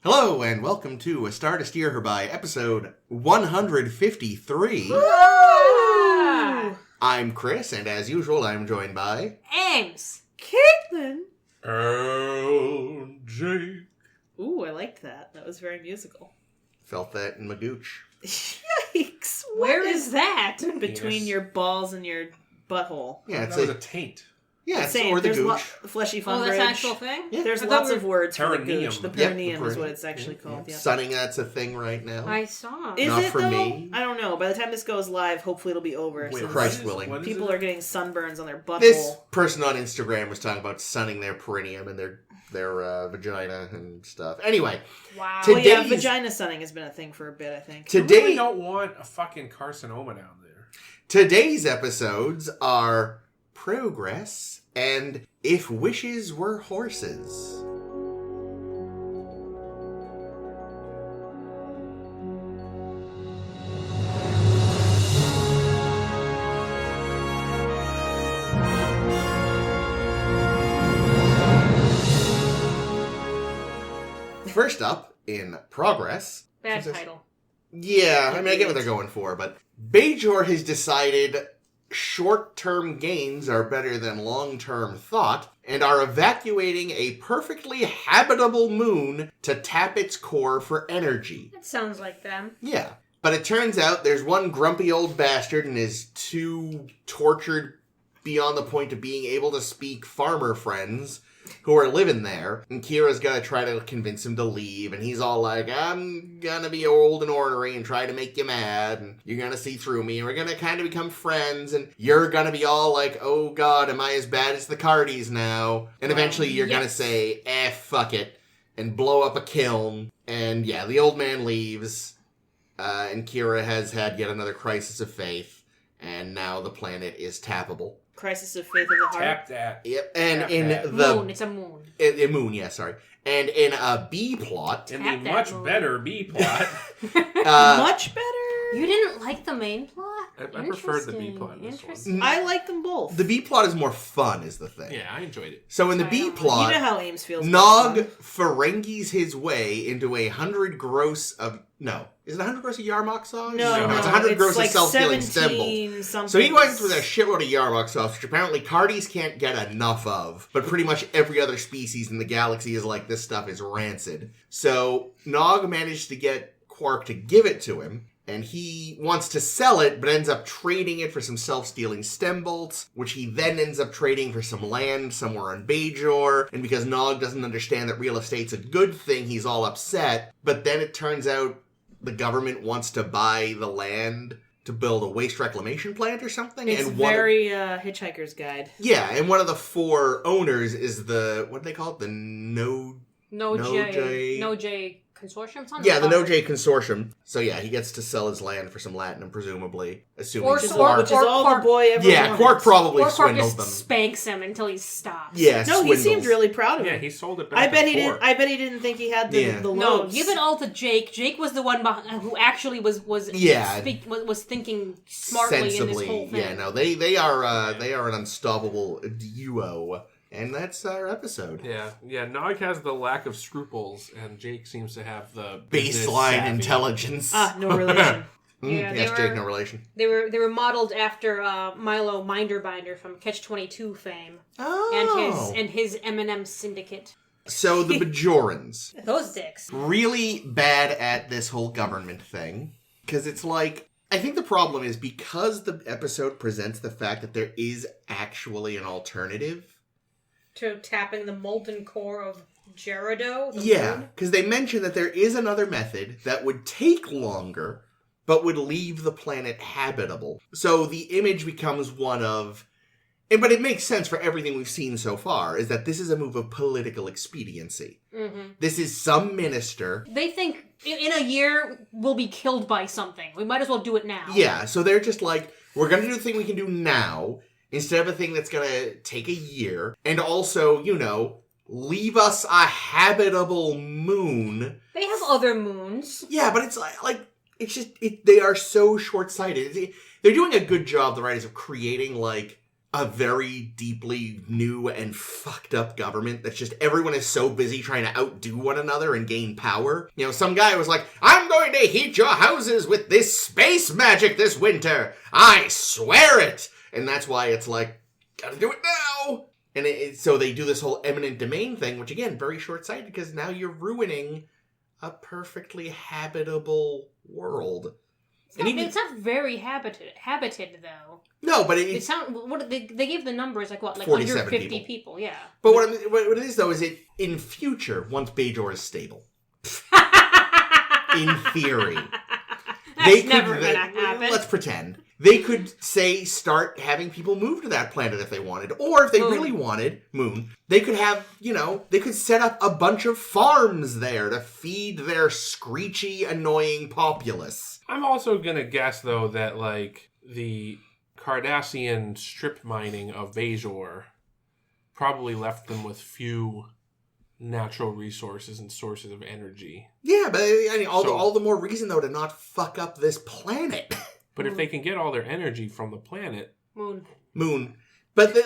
Hello, and welcome to A Star to Steer Her By, episode 153. Woo! I'm Chris, and as usual, I'm joined by... Ames. Caitlin. Jake. Ooh, I liked that. That was very musical. Felt that in my gooch. Yikes. Where is that? Between Penis. your balls and your butthole. Yeah, That was a taint. yeah, Same. or the There's gooch. fleshy Oh, fun that's an bridge. actual thing? Yeah. There's I lots thought of words for the Perineum. gooch. The Yep, the perineum is what perineum. it's actually called. Yeah. Sunning, that's a thing right now. I saw. Is Not it for though? me. I don't know. By the time this goes live, hopefully it'll be over. Wait, since Christ willing. what is people it? are getting sunburns on their butthole. This person on Instagram was talking about sunning their perineum and their vagina and stuff. Anyway, Wow. To- Well, yeah, Today's- vagina sunning has been a thing for a bit, I think. You today... really don't want a fucking carcinoma down there. Today's episodes are Progress and If Wishes Were Horses. First up, in Progress... Bad title. Yeah, I mean, I get what they're going for, but Bajor has decided short-term gains are better than long-term thought, and are evacuating a perfectly habitable moon to tap its core for energy. That sounds like them. Yeah. But it turns out there's one grumpy old bastard and his two tortured beyond the point of being able to speak farmer friends who are living there, and Kira's gonna try to convince him to leave, and he's all like, I'm gonna be old and ornery and try to make you mad, and you're gonna see through me, and we're gonna kind of become friends, and you're gonna be all like, oh god, am I as bad as the Cardis now? And eventually you're gonna say, fuck it, and blow up a kiln, and yeah, the old man leaves, and Kira has had yet another crisis of faith, and now the planet is tappable. Crisis of Faith of the Heart. Tap that. Yep, and Tap in that. the... Moon. It's a moon. In moon, yeah, sorry. And in a B plot, In Tap the that much moon. better B plot. Much better? You didn't like the main plot? I preferred the B plot in this one. Interesting. I like them both. the B plot is more fun, is the thing. Yeah, I enjoyed it. So in the I B don't like- You plot, know how Ames feels. Nog about Ferengis his way into 100 gross of... No. Is it 100 gross of Yarmok sauce? fun. No, No, it's 100 gross like of self-healing 17 symbols. something. So he went through a shitload of Yarmok sauce, which apparently Cardis can't get enough of, but pretty much every other species in the galaxy is like, this stuff is rancid. So Nog managed to get Quark to give it to him, and he wants to sell it, but ends up trading it for some self-stealing stem bolts, which he then ends up trading for some land somewhere on Bajor, and because Nog doesn't understand that real estate's a good thing, he's all upset, but then it turns out the government wants to buy the land to build a waste reclamation plant or something. It's and very Hitchhiker's Guide. Yeah, and one of the four owners is the, what do they call it? The No J Consortium? Something Yeah, the called. No-J Consortium. So yeah, he gets to sell his land for some Latinum, presumably. Assuming Or Which is, Quark- which is all Quark- the boy ever yeah, wanted. Quark probably Or Quark swindled just them. spanks him until he stops. Yeah, No, he swindles. seemed really proud of Yeah, it. he sold it back I bet to he didn't. Quark. I bet he didn't think he had the Yeah. the No, lobes. give it all to Jake. Jake was the one who actually was Yeah. was thinking smartly in Sensibly. this whole thing. Yeah, no, they are an unstoppable duo. And that's our episode. Yeah. Nog has the lack of scruples, and Jake seems to have the business Baseline savvy. intelligence. No relation. Yeah, they yes, were- Jake, no relation. They were modeled after Milo Minderbinder from Catch-22 fame Oh. and his M&M syndicate. So the Bajorans. Those dicks. Really bad at this whole government thing. Because it's like, I think the problem is because the episode presents the fact that there is actually an alternative. To tapping the molten core of Gerardo. the Yeah, moon. because they mention that there is another method that would take longer, but would leave the planet habitable. So the image becomes one of... But it makes sense for everything we've seen so far, is that this is a move of political expediency. Mm-hmm. This is some minister... They think in a year we'll be killed by something. We might as well do it now. Yeah, so they're just like, we're going to do the thing we can do now, instead of a thing that's going to take a year, and also, leave us a habitable moon. They have other moons. Yeah, but it's like it's just, they are so short-sighted. They're doing a good job, the writers, of creating, like, a very deeply new and fucked up government that's just everyone is so busy trying to outdo one another and gain power. You know, some guy was like, I'm going to heat your houses with this space magic this winter. I swear it. And that's why it's like, gotta do it now. And so they do this whole eminent domain thing, which again, very short-sighted because now you're ruining a perfectly habitable world. It's not very habited though. No, but It sound what they gave the numbers like 47 150 people, yeah. But what it is though is it in future once Bajor is stable. In theory, That's never gonna happen. Let's pretend they could start having people move to that planet if they wanted, or if they really wanted Moon, they could have they could set up a bunch of farms there to feed their screechy, annoying populace. I'm also gonna guess though that like the Cardassian strip mining of Bajor probably left them with few natural resources and sources of energy. Yeah, but I mean, all the more reason though to not fuck up this planet. But if they can get all their energy from the planet, Moon. But the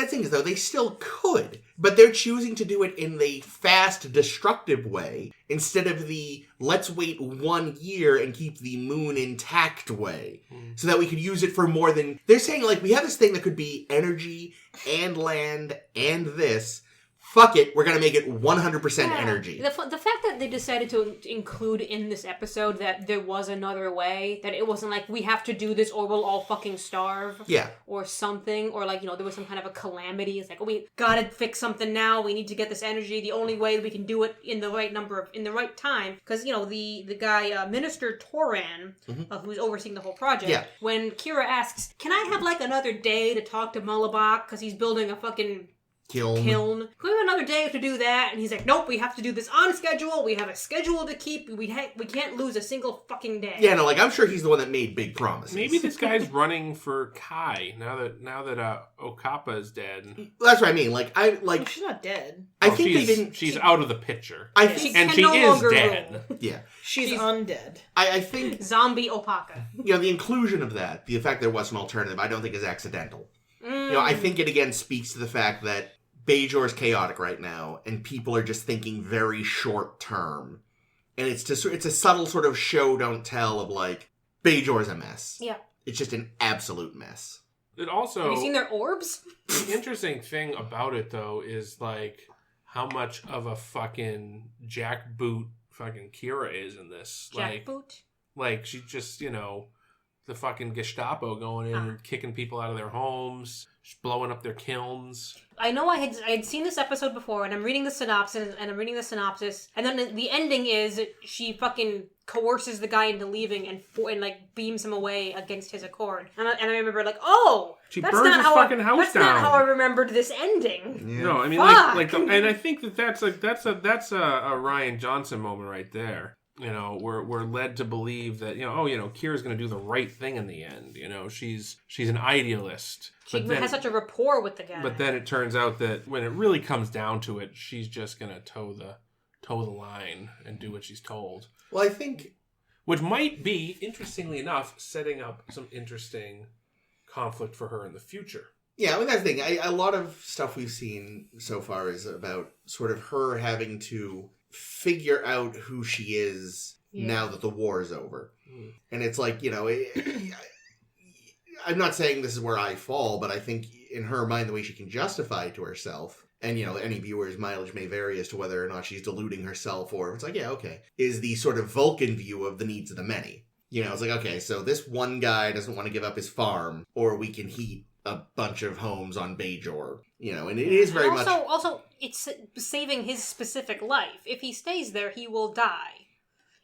thing is, though, they still could. But they're choosing to do it in the fast, destructive way instead of the let's wait 1 year and keep the moon intact way. So that we could use it for more than... They're saying, like, we have this thing that could be energy and land and this... Fuck it, we're going to make it 100% energy. The fact that they decided to include in this episode that there was another way, that it wasn't like, we have to do this or we'll all fucking starve. Yeah. Or something, or like, there was some kind of a calamity. It's like, we gotta fix something now, we need to get this energy. The only way we can do it in the right time. Because, the guy, Minister Toran, who's overseeing the whole project, when Kira asks, can I have like another day to talk to Mullabak because he's building a fucking... Kiln. Can we have another day to do that? And he's like, nope, we have to do this on schedule. We have a schedule to keep. We can't lose a single fucking day. Yeah, no, like, I'm sure he's the one that made big promises. maybe this guy's running for Kai now that Okapa is dead. That's what I mean. Like, Well, she's not dead. I think they didn't... She's out of the picture. I think... And she is dead. Yeah. She's undead. I think... Zombie Opaka. The inclusion of that, the fact there was an alternative, I don't think is accidental. I think it again speaks to the fact that Bajor is chaotic right now, and people are just thinking very short term. And it's a subtle sort of show, don't tell of like, Bajor's a mess. Yeah. It's just an absolute mess. It also... Have you seen their orbs? The interesting thing about it, though, is like how much of a fucking jackboot fucking Kira is in this. Jackboot? Like, she's just, the fucking Gestapo going in and kicking people out of their homes, just blowing up their kilns. I know I had seen this episode before, and I'm reading the synopsis, and then the ending is she fucking coerces the guy into leaving and like beams him away against his accord. And I remember like, oh, she that's burns not his how fucking house that's down. not how I remembered this ending. Yeah. No, I mean Fuck. and I think that's a Ryan Johnson moment right there. We're led to believe that Kira's going to do the right thing in the end. She's an idealist. She has such a rapport with the guy. But then it turns out that when it really comes down to it, she's just going to toe the line and do what she's told. Well, I think... Which might be, interestingly enough, setting up some interesting conflict for her in the future. Yeah, I mean, that's the thing. A lot of stuff we've seen so far is about sort of her having to figure out who she is now that the war is over. And it's like, I'm not saying this is where I fall, but I think in her mind, the way she can justify it to herself, and, any viewer's mileage may vary as to whether or not she's deluding herself, or it's like, yeah, okay, is the sort of Vulcan view of the needs of the many. It's like, okay, so this one guy doesn't want to give up his farm, or we can heat a bunch of homes on Bajor, and it is very much... Also, it's saving his specific life. If he stays there, he will die.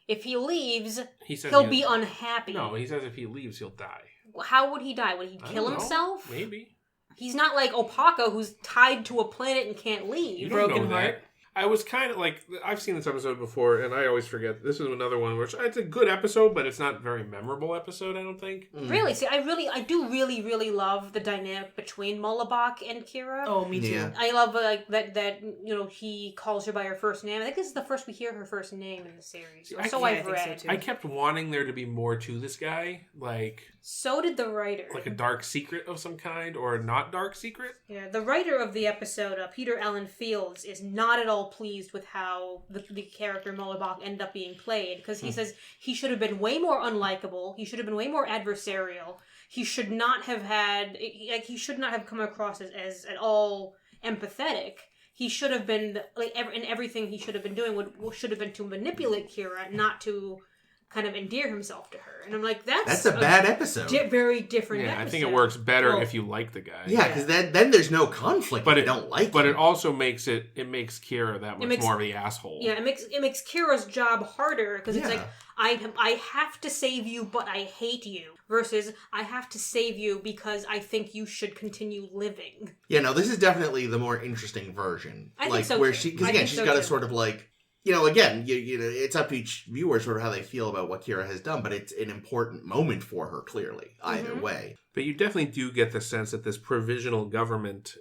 If he leaves, he'll be unhappy. No, he says if he leaves, he'll die. How would he die? Would he kill himself? Maybe. He's not like Opaka, who's tied to a planet and can't leave. You don't know that. I was kind of like, I've seen this episode before, and I always forget. This is another one which it's a good episode, but it's not a very memorable episode, I don't think. Really? See, I do really love the dynamic between Mullibok and Kira. Oh, me too. Yeah. I love that he calls her by her first name. I think this is the first we hear her first name in the series. Or so I've read. think so too. I kept wanting there to be more to this guy, like So did the writer. a dark secret of some kind, or a not dark secret. Yeah, the writer of the episode, Peter Allen Fields, is not at all pleased with how the character Mullibok ended up being played, because he says he should have been way more unlikable, he should have been way more adversarial, he should not have he should not have come across as at all empathetic. He should have been, in everything he should have been doing should have been to manipulate Kira, not to kind of endear himself to her. And I'm like, that's a bad episode. Very different episode. I think it works better if you like the guy. Yeah, because then there's no conflict if you don't like But him. it also makes Kira that much more of the asshole. Yeah, it makes Kira's job harder, because it's like, I have to save you, but I hate you. Versus, I have to save you because I think you should continue living. Yeah, no, this is definitely the more interesting version. I think so, where too. because again, she's got to sort of like, again, it's up to each viewer sort of how they feel about what Kira has done, but it's an important moment for her, clearly, either way. But you definitely do get the sense that this provisional government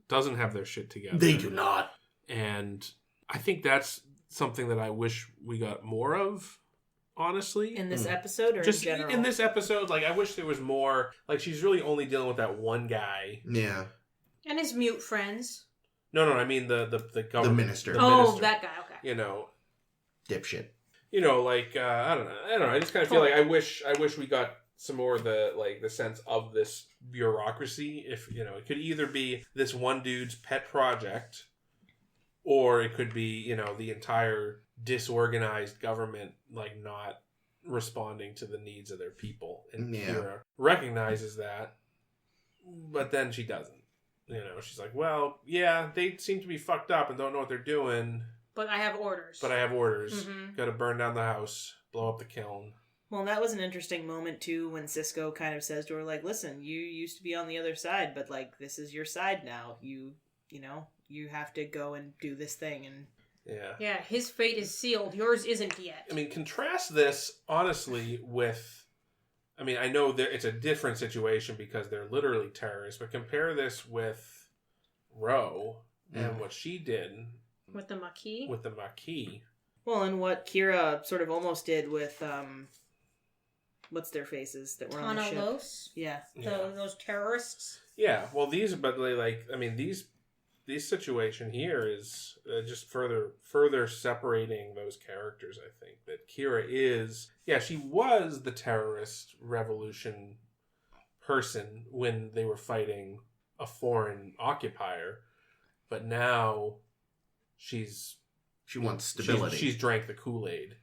doesn't have their shit together. They do not. And I think that's something that I wish we got more of, honestly. In this episode or Just in general? in this episode, I wish there was more. She's really only dealing with that one guy. Yeah. And his mute friends. No, I mean the government. The minister. The Oh, minister. that guy, okay. Dipshit. I don't know. I just kind of feel like I wish we got some more of the sense of this bureaucracy. If it could either be this one dude's pet project, or it could be the entire disorganized government not responding to the needs of their people, and Kira recognizes that, but then she doesn't. She's like, well, yeah, they seem to be fucked up and don't know what they're doing. But I have orders. Mm-hmm. Got to burn down the house, blow up the kiln. Well, that was an interesting moment, too, when Cisco kind of says to her, listen, you used to be on the other side, but, this is your side now. You have to go and do this thing. And Yeah, his fate is sealed. Yours isn't yet. I mean, contrast this, honestly, with... I know it's a different situation because they're literally terrorists, but compare this with Ro and what she did... With the Maquis? With the Maquis. Well, and what Kira sort of almost did with, what's their faces that were on the ship? Tanalos? Yeah. Those terrorists? Yeah, well, this situation here is just further separating those characters, I think. That Kira is... Yeah, she was the terrorist revolution person when they were fighting a foreign occupier, but now she wants stability. She's drank the Kool-Aid.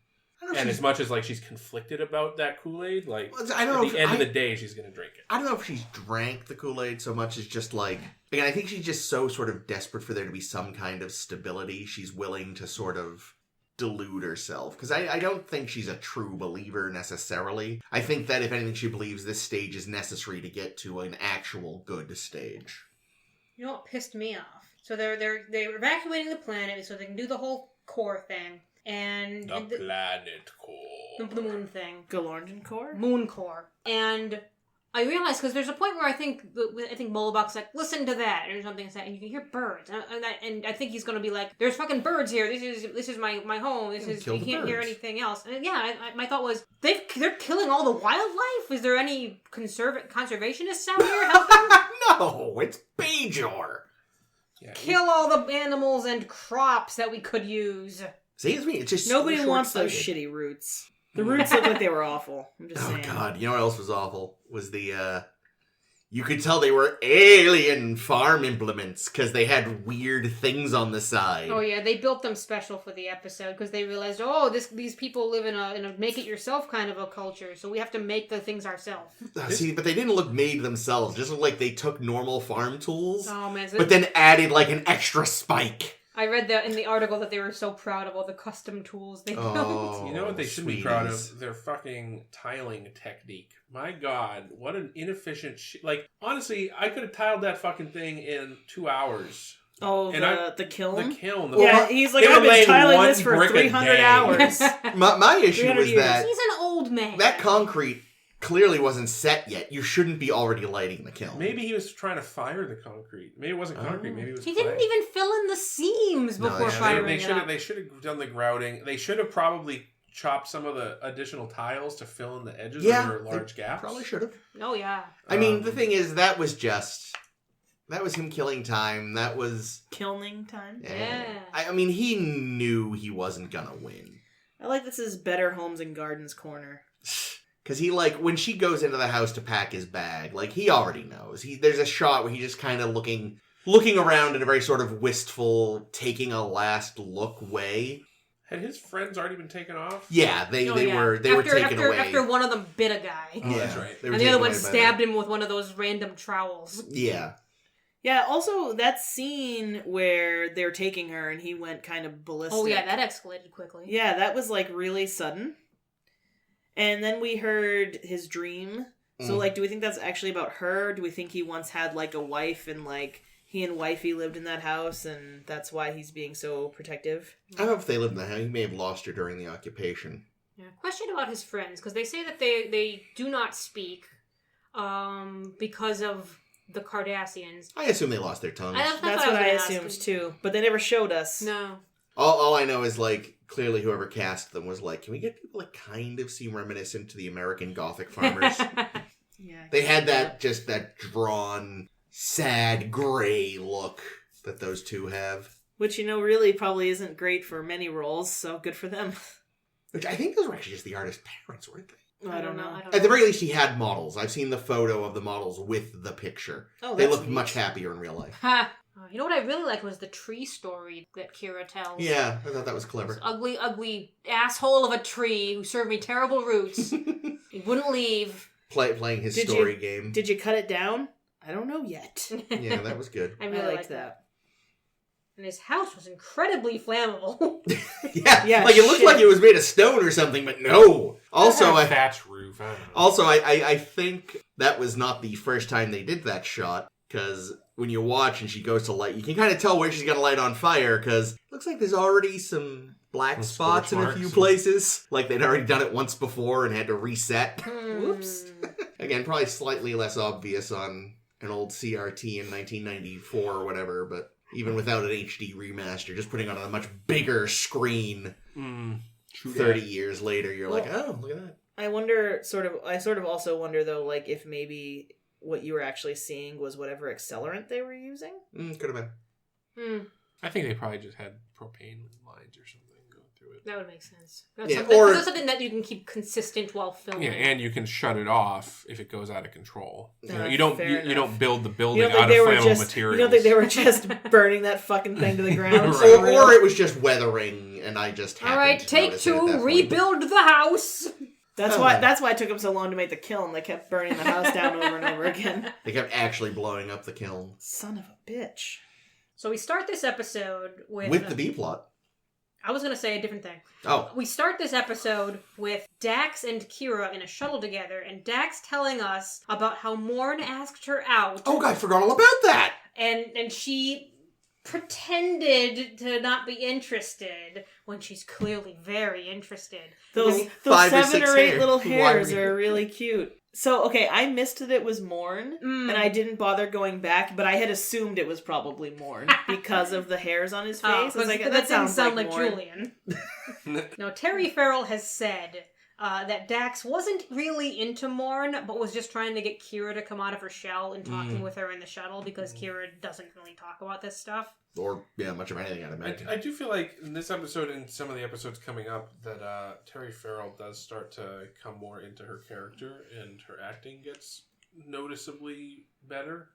And as much as she's conflicted about that Kool-Aid, I don't know at the end of the day, she's going to drink it. I don't know if she's drank the Kool-Aid so much as just again, I think she's just so sort of desperate for there to be some kind of stability. She's willing to sort of delude herself. Because I don't think she's a true believer necessarily. I think that if anything, she believes this stage is necessary to get to an actual good stage. You know what pissed me off? So they're evacuating the planet so they can do the whole core thing. And the planet core. The moon thing. Galorndon core? Moon core. And I realized, because there's a point where I think Mullibok's like, listen to that, or something like that, and you can hear birds. And I think he's going to be like, there's fucking birds here. This is my home. You can't hear anything else. And my thought was, they're killing all the wildlife? Is there any conservationists out here helping? No, it's Bajor. Yeah, Kill all the animals and crops that we could use. See, it's me. It's just nobody wants those shitty roots. The roots look like they were awful. I'm just saying. Oh God, you know what else was awful? Was the you could tell they were alien farm implements because they had weird things on the side. Oh yeah, they built them special for the episode because they realized, these people live in a make-it-yourself kind of a culture, so we have to make the things ourselves. See, but they didn't look made themselves. Just looked like they took normal farm tools, but then added an extra spike. I read that in the article that they were so proud of all the custom tools they built. You know what they should be proud of? Their fucking tiling technique. My God, what an inefficient shit. Honestly, I could have tiled that fucking thing in 2 hours. Oh, And the kiln? The kiln. Yeah, he's like, They were I've been laying tiling one this for brick a 300 day. hours. My issue 300 was years. that He's an old man. that concrete clearly wasn't set yet. You shouldn't be already lighting the kiln. Maybe he was trying to fire the concrete. Maybe it wasn't concrete. Maybe it was He clay. didn't even fill in the seams No, before they firing They it should up. have. They should have done the grouting. They should have probably chopped some of the additional tiles to fill in the edges Yeah, where there were large gaps. Probably should have. Oh, yeah. I mean, the thing is, that was him killing time. That was... Kilning time. Yeah. I mean, he knew he wasn't gonna win. I like this is Better Homes and Gardens corner. Because he, like, when she goes into the house to pack his bag, like, he already knows. There's a shot where he's just kind of looking around in a very sort of wistful, taking a last look way. Had his friends already been taken off? Yeah, they were taken away. After one of them bit a guy. Oh, that's right. they were And the other taken one away by stabbed him with one of those random trowels. them. Yeah. Yeah, also that scene where they're taking her and he went kind of ballistic. Oh, yeah, that escalated quickly. Yeah, that was like really sudden. And then we heard his dream. So, like, do we think that's actually about her? Do we think he once had, like, a wife and, like, he and wifey lived in that house and that's why he's being so protective? I don't know if they lived in the house. He may have lost her during the occupation. Yeah. Question about his friends, because they say that they do not speak because of the Cardassians. I assume they lost their tongues. That's what I assumed, too. But they never showed us. No. All I know is, like, clearly whoever cast them was like, can we get people that kind of seem reminiscent to the American Gothic farmers? Yeah. They had that drawn, sad, gray look that those two have. Which, really probably isn't great for many roles, so good for them. Which I think those were actually just the artist's parents, weren't they? I don't know. At the very least, he had models. I've seen the photo of the models with the picture. Oh, They that's look neat. much happier in real life. Ha! You know what I really liked was the tree story that Kira tells. Yeah, I thought that was clever. This ugly, ugly asshole of a tree who served me terrible roots. He wouldn't leave. Playing his Did story you- game. Did you cut it down? I don't know yet. Yeah, that was good. I really liked liked that. And his house was incredibly flammable. Yeah, like it looked like it was made of stone or something, but no. Also, a thatch roof. I don't know. Also, I think that was not the first time they did that shot, because when you watch and she goes to light, you can kind of tell where she's going to light on fire, because it looks like there's already some black Some spots in scorch a few marks. places. Like they'd already done it once before and had to reset. Whoops. Again, probably slightly less obvious on an old CRT in 1994 or whatever, but even without an HD remaster, just putting it on a much bigger screen 30 years later, you're like, oh, look at that. I sort of also wonder, though, like, if maybe what you were actually seeing was whatever accelerant they were using? Could have been. I think they probably just had propane lines or something going through it. That would make sense. Yeah, That's something that you can keep consistent while filming. Yeah, and you can shut it off if it goes out of control. You Fair you don't build the building You don't out think of they were flammable just? materials. You don't think they were just burning that fucking thing to the ground? Right. Or it was just weathering, and I just happened All right, to take notice it at that two, point. rebuild the house. That's why it took them so long to make the kiln. They kept burning the house down over and over again. They kept actually blowing up the kiln. Son of a bitch. So we start this episode With the B-plot. I was going to say a different thing. Oh. We start this episode with Dax and Kira in a shuttle together, and Dax telling us about how Morn asked her out. Oh, I forgot all about that! And she pretended to not be interested when she's clearly very interested. Those 5 or 7 6 or 8 hairs. little Why hairs were you- are really cute. So, okay, I missed that it was Morn, and I didn't bother going back, but I had assumed it was probably Morn because of the hairs on his face. I was like, that didn't sounds sound like like Morn. Julian. No, Terry Farrell has said that Dax wasn't really into Morn, but was just trying to get Kira to come out of her shell and talking with her in the shuttle because Kira doesn't really talk about this stuff. Or, yeah, much of anything, I'd imagine. I do feel like in this episode and some of the episodes coming up that Terry Farrell does start to come more into her character and her acting gets noticeably better.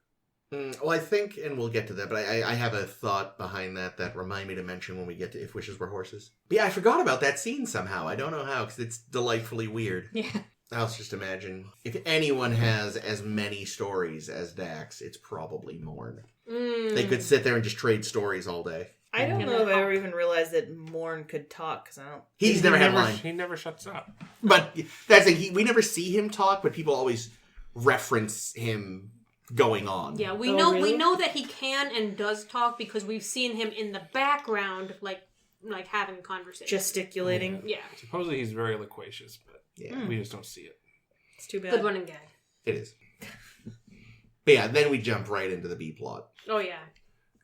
Well, I think, and we'll get to that, but I have a thought behind that remind me to mention when we get to If Wishes Were Horses. But yeah, I forgot about that scene somehow. I don't know how, because it's delightfully weird. Yeah. I was just imagine, if anyone has as many stories as Dax, it's probably Morn. They could sit there and just trade stories all day. I don't know if I ever even realized that Morn could talk, because I don't... He's never had line. He never shuts up. But that's it. We never see him talk, but people always reference him going on. Yeah, we Oh, know really? we know that he can and does talk because we've seen him in the background, like having conversations. Gesticulating. Yeah. Supposedly he's very loquacious, but Yeah, we just don't see it. It's too bad. Good running gag. it is. But yeah, then we jump right into the B plot. Oh yeah.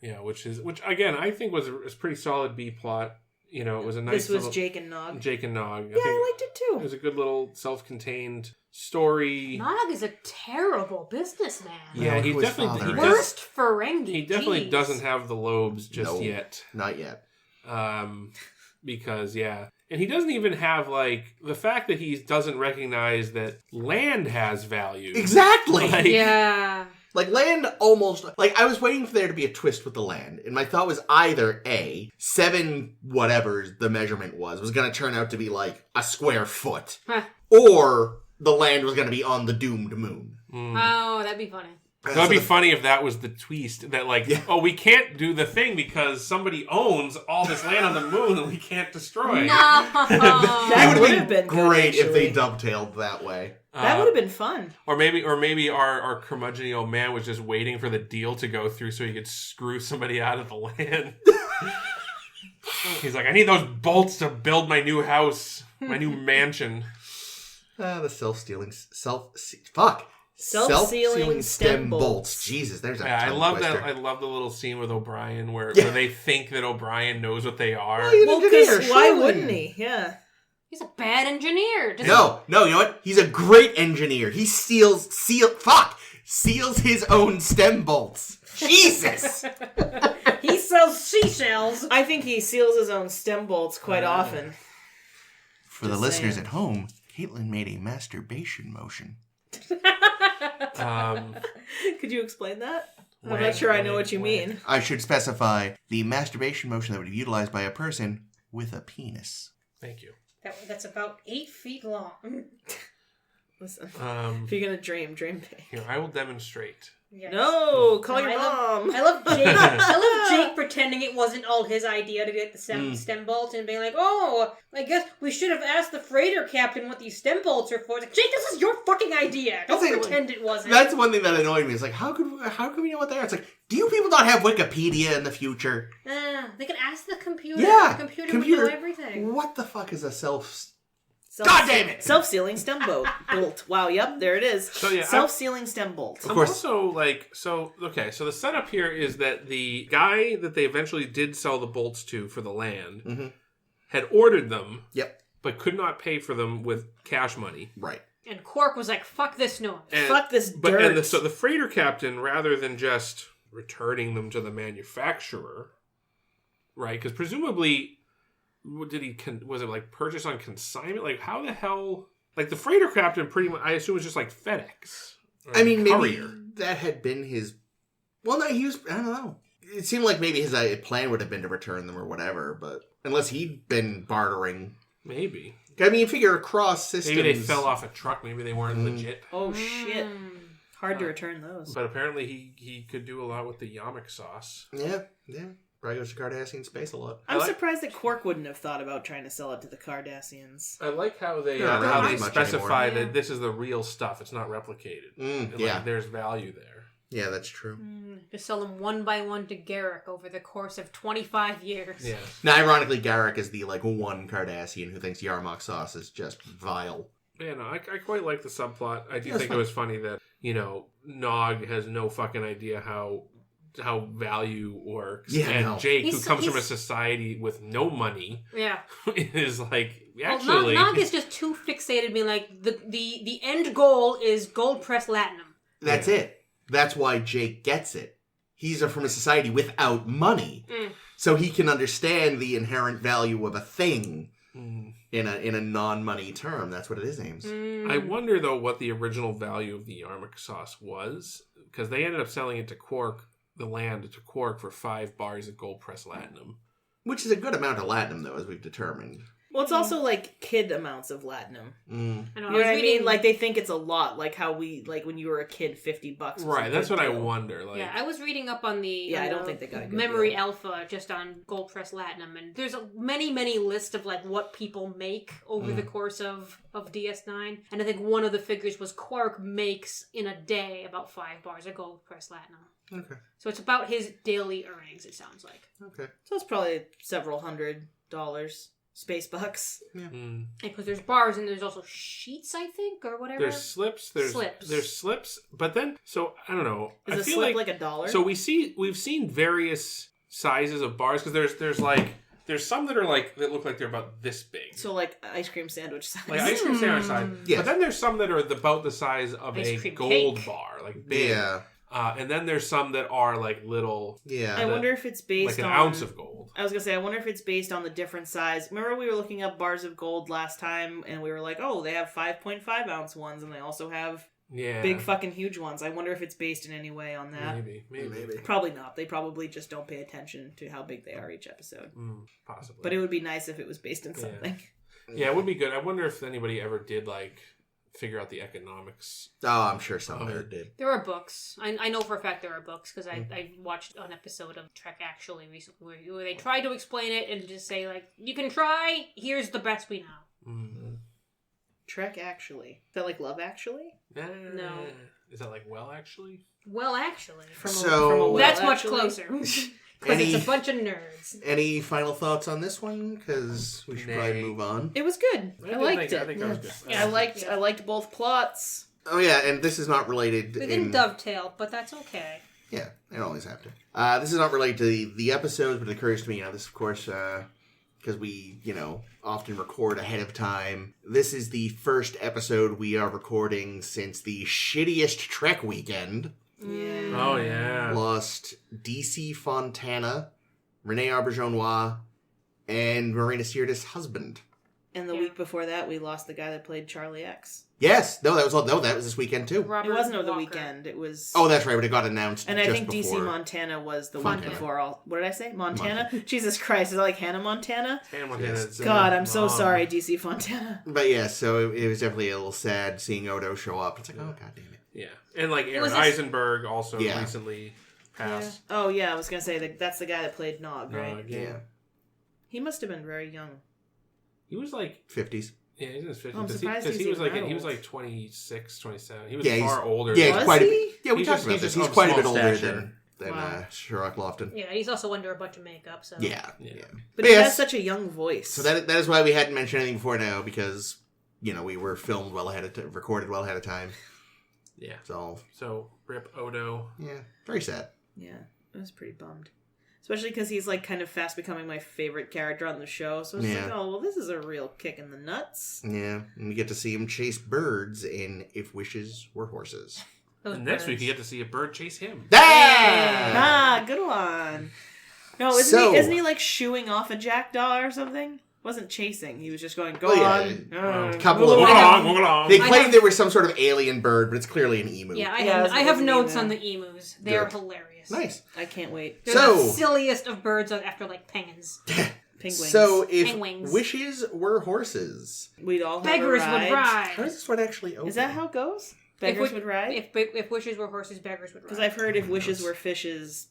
Yeah, which again I think was a pretty solid B plot. You know, it was a nice. This was little, Jake and Nog. Jake and Nog. Yeah, I liked it It too. was a good little self-contained story. Nog is a terrible businessman. Yeah, he Who his definitely father he, is. does, Worst Ferengi. he definitely Jeez. doesn't have the lobes just No. yet. Not yet. Because and he doesn't even have like the fact that he doesn't recognize that land has value. Exactly. Like- Yeah. Like, land almost... Like, I was waiting for there to be a twist with the land. And my thought was either, A, 7 whatever the measurement was going to turn out to be, like, a square foot. Huh. Or the land was going to be on the doomed moon. Oh, that'd be funny. That would be funny if that was the twist that like, oh, we can't do the thing because somebody owns all this land on the moon and we can't destroy. No. That It would would have been good, great if they actually. dovetailed that way. That would have been fun. Or maybe our curmudgeon old man was just waiting for the deal to go through so he could screw somebody out of the land. He's like, I need those bolts to build my new house, my new mansion. The self-sealing stem bolts. Jesus, there's a Yeah, I tongue love twister. that. I love the little scene with O'Brien where they think that O'Brien knows what they are. Well, he's an Well, engineer, because why surely. wouldn't he? Yeah. He's a bad engineer. Just No, you know what? He's a great engineer. He seals his own stem bolts. Jesus! He sells seashells. I think he seals his own stem bolts quite often. For the Just listeners saying. at home, Caitlin made a masturbation motion. Could you explain that? I'm Wang, not sure I know wang, what you wang. mean. I should specify the masturbation motion that would be utilized by a person with a penis. Thank you. That's about 8 feet long. Listen, Um, if you're gonna dream big. here, I will demonstrate. Yes. No, call your I mom. love Jake. I love Jake pretending it wasn't all his idea to get the stem bolts and being like, "Oh, I guess we should have asked the freighter captain what these stem bolts are for." It's like, Jake, this is your fucking idea. Don't That's like- pretend it wasn't. That's one thing that annoyed me. It's like, how can we know what they are? It's like, do you people not have Wikipedia in the future? They can ask the computer. Yeah, The computer would know everything. What the fuck is a God damn it! Self-sealing stem bolt. Wow, yep, there it is. So, yeah, Self-sealing stem bolt. Of I'm course. also like, so the setup here is that the guy that they eventually did sell the bolts to for the land had ordered them, Yep. but could not pay for them with cash money. Right. And Quark was like, "Fuck this noise." And, Fuck this but dirt. so the freighter captain, rather than just returning them to the manufacturer, right? Because presumably, did he was it like purchase on consignment? Like how the hell? Like the freighter captain, pretty much, I assume was just like FedEx. or I mean, maybe courier. that had been his... Well, no, he was... I don't know. It seemed like maybe his plan would have been to return them or whatever, but... Unless he'd been bartering. Maybe. I mean, you figure across systems... Maybe they fell off a truck. Maybe they weren't legit. Oh shit. Hard to return those. But apparently he could do a lot with the yamik sauce. Yeah. Probably goes to Cardassian space a lot. I'm I like- surprised that Quark wouldn't have thought about trying to sell it to the Cardassians. I like how they They're not around as much specify anymore. that this is the real stuff. It's not replicated. And, Yeah. like, there's value there. Yeah, that's true. Just sell them one by one to Garrick over the course of 25 years. Yeah. Now, ironically, Garrick is the, one Cardassian who thinks Yarmok sauce is just vile. Yeah, no, I quite like the subplot. I do Yeah, it's think fun. it was funny that, Nog has no fucking idea how value works. Yeah, and no. Jake, who He's- comes from a he's- society with no money, Yeah. is like, Well, actually... Nog is just too fixated being like, the end goal is gold press latinum. That's it. That's why Jake gets it. He's from a society without money. So he can understand the inherent value of a thing in a non-money term. That's what it is, Ames. I wonder, though, what the original value of the yarmulke sauce was, because they ended up selling it to Quark, the land to Quark, for 5 bars of gold press latinum. Which is a good amount of latinum, though, as we've determined. Well, it's also like kid amounts of latinum. Mm. I You know what I mean? Like they think it's a lot, like how we like when you were a kid, $50 was a Right, that's good what I deal. wonder. Like, Yeah, I was reading up on the Yeah, I don't think they got a good Memory deal. Alpha just on Gold Press Latinum, and there's a many list of like what people make over the course of DS9, and I think one of the figures was Quark makes in a day about 5 bars of Gold Press Latinum. Okay. So it's about his daily earnings. It sounds like. Okay. So it's probably several $100 space bucks. mm. Because there's bars and there's also sheets, I think, or whatever. There's slips. There's slips. But then, so I don't know. Is I a feel slip like $1? so we've seen various sizes of bars because there's some that are like that look like they're about this big. So like ice cream sandwich size. Like ice cream sandwich size. Yes. But then there's some that are about the size of Ice a cream gold cake. bar, like big. Yeah. And then there's some that are like little, Yeah. I wonder if it's based like an on ounce of gold. I was gonna say, I wonder if it's based on the different size. Remember, we were looking up bars of gold last time, and we were like, "Oh, they have 5.5 ounce ones, and they also have Yeah. big fucking huge ones." I wonder if it's based in any way on that. Maybe. Probably not. They probably just don't pay attention to how big they are each episode. Possibly. But it would be nice if it was based in something. Yeah, it would be good. I wonder if anybody ever did like figure out the economics. Oh, I'm sure some there did. There are books. I know for a fact there are books because I watched an episode of Trek Actually recently where they tried to explain it and just say like, you can try. Here's the best we know. Mm. Trek Actually. Is that like Love Actually? No. Is that like well actually? Well, actually, that's much closer. Because it's a bunch of nerds. Any final thoughts on this one? Because we should probably move on. It was good. I liked it. I think that was good. Yeah, I liked both plots. Oh yeah, and this is not related. They didn't dovetail, but that's okay. Yeah, they don't always have to. This is not related to the episodes, but it occurs to me, this, of course, because we, often record ahead of time. This is the first episode we are recording since the shittiest Trek weekend. Yeah. Oh yeah. Lost DC Fontana, Renee Auberjonois, and Marina Sirtis' husband. And the week before that, we lost the guy that played Charlie X. Yes, that was this weekend too. Robert It wasn't over the Walker. weekend. It was. Oh, that's right, but it got announced. And I just think before. DC Montana was the Fontana. week before all. What did I say? Montana? Jesus Christ. Is that like Hannah Montana? Hannah Montana's, God, I'm so mom. sorry, DC Fontana. But yeah, so it was definitely a little sad seeing Odo show up. It's like, oh, god damn it. Yeah, and like Aaron Was this- Eisenberg also Yeah. recently passed. Oh, yeah, I was going to say that's the guy that played Nog, right? Yeah. He must have been very young. He was like 50s. yeah, he's in his 50s. I'm Because surprised he he's was even like that he was old. like 26, 27. He was Yeah, far older. Yeah, Was he's quite a he? bit. Yeah, we He's talked just- about he's this. just He's of quite a bit small older stature. than Wow. Sherlock Lofton. Yeah, he's also under a bunch of makeup, so... Yeah. But he yes. has such a young voice. So that is why we hadn't mentioned anything before now, because, we were filmed well ahead of recorded well ahead of time. Yeah. So, Rip Odo. yeah, very sad. Yeah, I was pretty bummed. Especially because he's like kind of fast becoming my favorite character on the show. So it's Yeah. like, oh, well, this is a real kick in the nuts. Yeah, and we get to see him chase birds in If Wishes Were Horses. Those And next birds. week you get to see a bird chase him. Ah! Ah, good one. No, So- isn't he like shooing off a jackdaw or something? Wasn't chasing. He was just going, go Oh, yeah. on. Well, Couple of- Move along. They I claimed have- there was some sort of alien bird, but it's clearly an emu. Yeah, Yeah, I have it's an notes emu. on the emus. They're Good. hilarious. Nice. I can't wait. They're So- the silliest of birds after, like, penguins. Penguins. So, if Penguins. wishes were horses, We'd all have Beggars a would ride. how ride. does this one actually open? Is that how it goes? Beggars would ride? If wishes were horses, beggars would ride. Because I've heard if wishes were fishes,